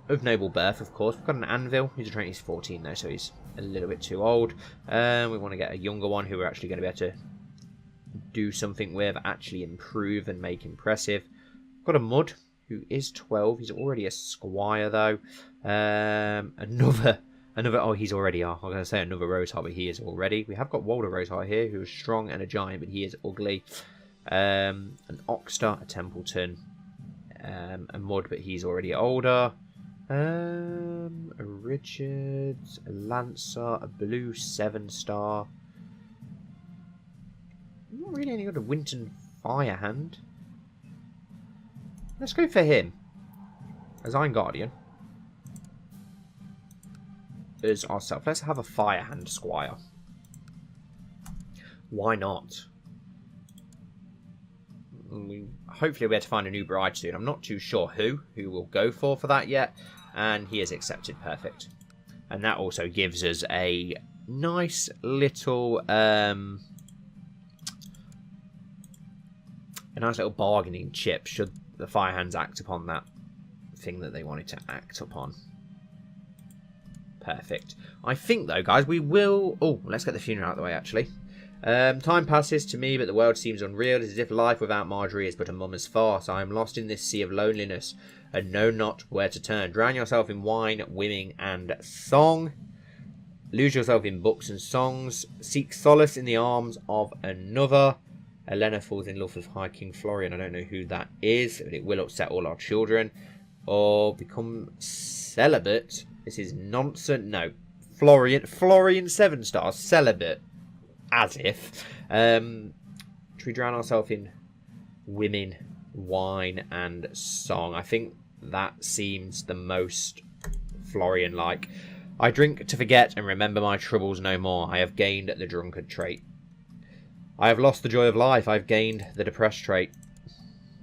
[SPEAKER 2] Of noble birth, of course. We've got an anvil. He's a trainee. He's 14 though, so he's a little bit too old. We want to get a younger one who we're actually going to be able to do something with, actually improve and make impressive. We've got a mud who is 12. He's already a squire though. Another. Oh, he's already. I'm going to say another Roseheart, but he is already. We have got Walder Roseheart here, who is strong and a giant, but he is ugly. An Oxstar, a Templeton, a Mud, but he's already older. A Richard, a Lancer, a blue 7-star. Not really any good. A Winton Firehand. Let's go for him as Iron Guardian. As ourselves. Let's have a Firehand Squire. Why not? Hopefully we'll be able to find a new bride soon. I'm not too sure who will go for that yet. And he is accepted. Perfect. And that also gives us a nice little bargaining chip should the Firehands act upon that thing that they wanted to act upon. Perfect. I think though, guys, we will... Oh, let's get the funeral out of the way actually. Time passes to me, but the world seems unreal. It is as if life without Marjorie is but a mummer's farce. I am lost in this sea of loneliness and know not where to turn. Drown yourself in wine, women, and song. Lose yourself in books and songs. Seek solace in the arms of another. Elena falls in love with High King Florian. I don't know who that is, but it will upset all our children. Or become celibate. This is nonsense. No. Florian 7-star celibate. As if. Should we drown ourselves in women, wine, and song? I think that seems the most Florian-like. I drink to forget and remember my troubles no more. I have gained the drunkard trait. I have lost the joy of life. I've gained the depressed trait.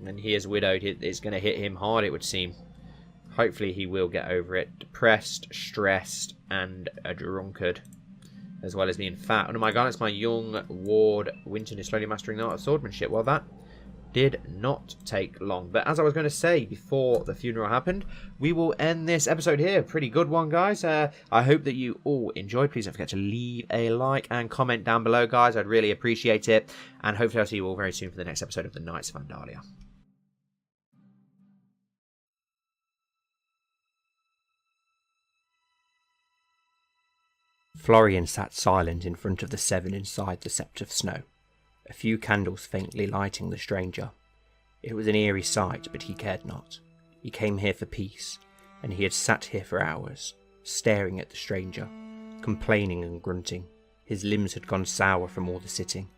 [SPEAKER 2] And he is widowed. It's going to hit him hard, it would seem. Hopefully he will get over it. Depressed, stressed, and a drunkard. As well as being fat. Oh my god, it's my young ward. Winton is slowly mastering the art of swordsmanship. Well, that did not take long. But as I was going to say before the funeral happened, we will end this episode here. Pretty good one, guys. I hope that you all enjoyed. Please don't forget to leave a like and comment down below, guys. I'd really appreciate it. And hopefully I'll see you all very soon for the next episode of the Knights of Andalia. Florian sat silent in front of the 7 inside the Sept of Snow, a few candles faintly lighting the stranger. It was an eerie sight, but he cared not. He came here for peace, and he had sat here for hours, staring at the stranger, complaining and grunting. His limbs had gone sour from all the sitting,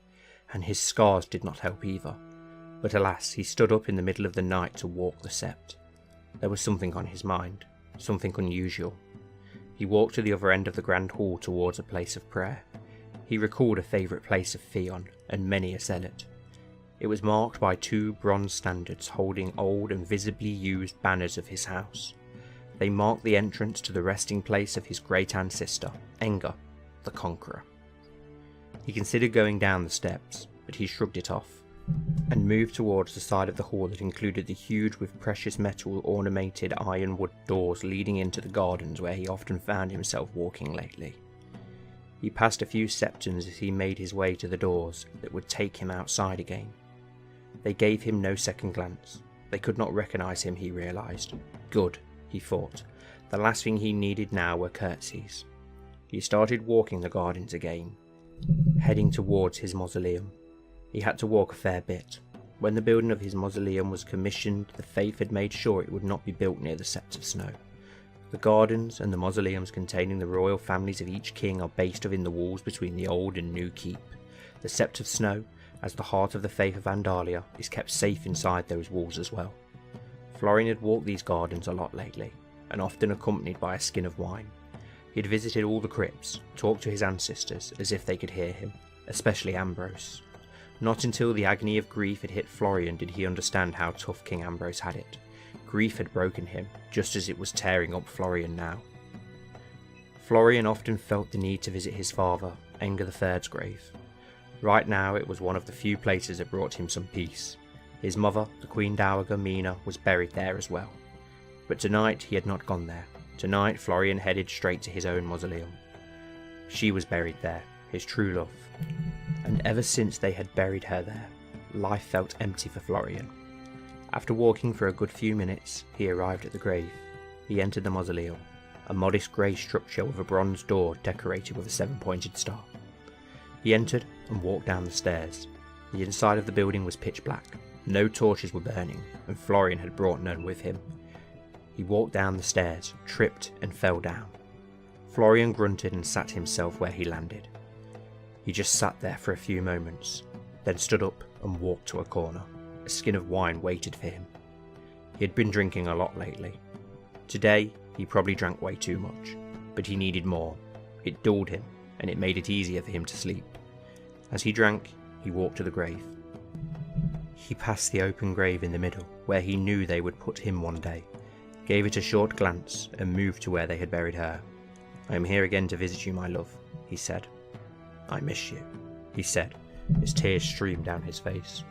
[SPEAKER 2] and his scars did not help either. But alas, he stood up in the middle of the night to walk the Sept. There was something on his mind, something unusual. He walked to the other end of the Grand Hall towards a place of prayer. He recalled a favourite place of Theon, and many a zealot. It was marked by 2 bronze standards holding old and visibly used banners of his house. They marked the entrance to the resting place of his great ancestor, Enger, the Conqueror. He considered going down the steps, but he shrugged it off, and moved towards the side of the hall that included the huge with precious metal ornamented ironwood doors leading into the gardens where he often found himself walking lately. He passed a few septons as he made his way to the doors that would take him outside again. They gave him no second glance. They could not recognise him, he realised. Good, he thought. The last thing he needed now were curtsies. He started walking the gardens again, heading towards his mausoleum. He had to walk a fair bit. When the building of his mausoleum was commissioned, the Faith had made sure it would not be built near the Sept of Snow. The gardens and the mausoleums containing the royal families of each king are based within the walls between the old and new keep. The Sept of Snow, as the heart of the Faith of Andalia, is kept safe inside those walls as well. Florian had walked these gardens a lot lately, and often accompanied by a skin of wine. He had visited all the crypts, talked to his ancestors as if they could hear him, especially Ambrose. Not until the agony of grief had hit Florian did he understand how tough King Ambrose had it. Grief had broken him, just as it was tearing up Florian now. Florian often felt the need to visit his father, Enger III's grave. Right now it was one of the few places that brought him some peace. His mother, the Queen Dowager Mina, was buried there as well. But tonight he had not gone there. Tonight Florian headed straight to his own mausoleum. She was buried there, his true love. And ever since they had buried her there, life felt empty for Florian. After walking for a good few minutes, he arrived at the grave. He entered the mausoleum, a modest grey structure with a bronze door decorated with a 7-pointed star. He entered and walked down the stairs. The inside of the building was pitch black. No torches were burning, and Florian had brought none with him. He walked down the stairs, tripped and fell down. Florian grunted and sat himself where he landed. He just sat there for a few moments, then stood up and walked to a corner. A skin of wine waited for him. He had been drinking a lot lately. Today, he probably drank way too much, but he needed more. It dulled him, and it made it easier for him to sleep. As he drank, he walked to the grave. He passed the open grave in the middle, where he knew they would put him one day, gave it a short glance, and moved to where they had buried her. "I am here again to visit you, my love," he said. "I miss you," he said, as tears streamed down his face.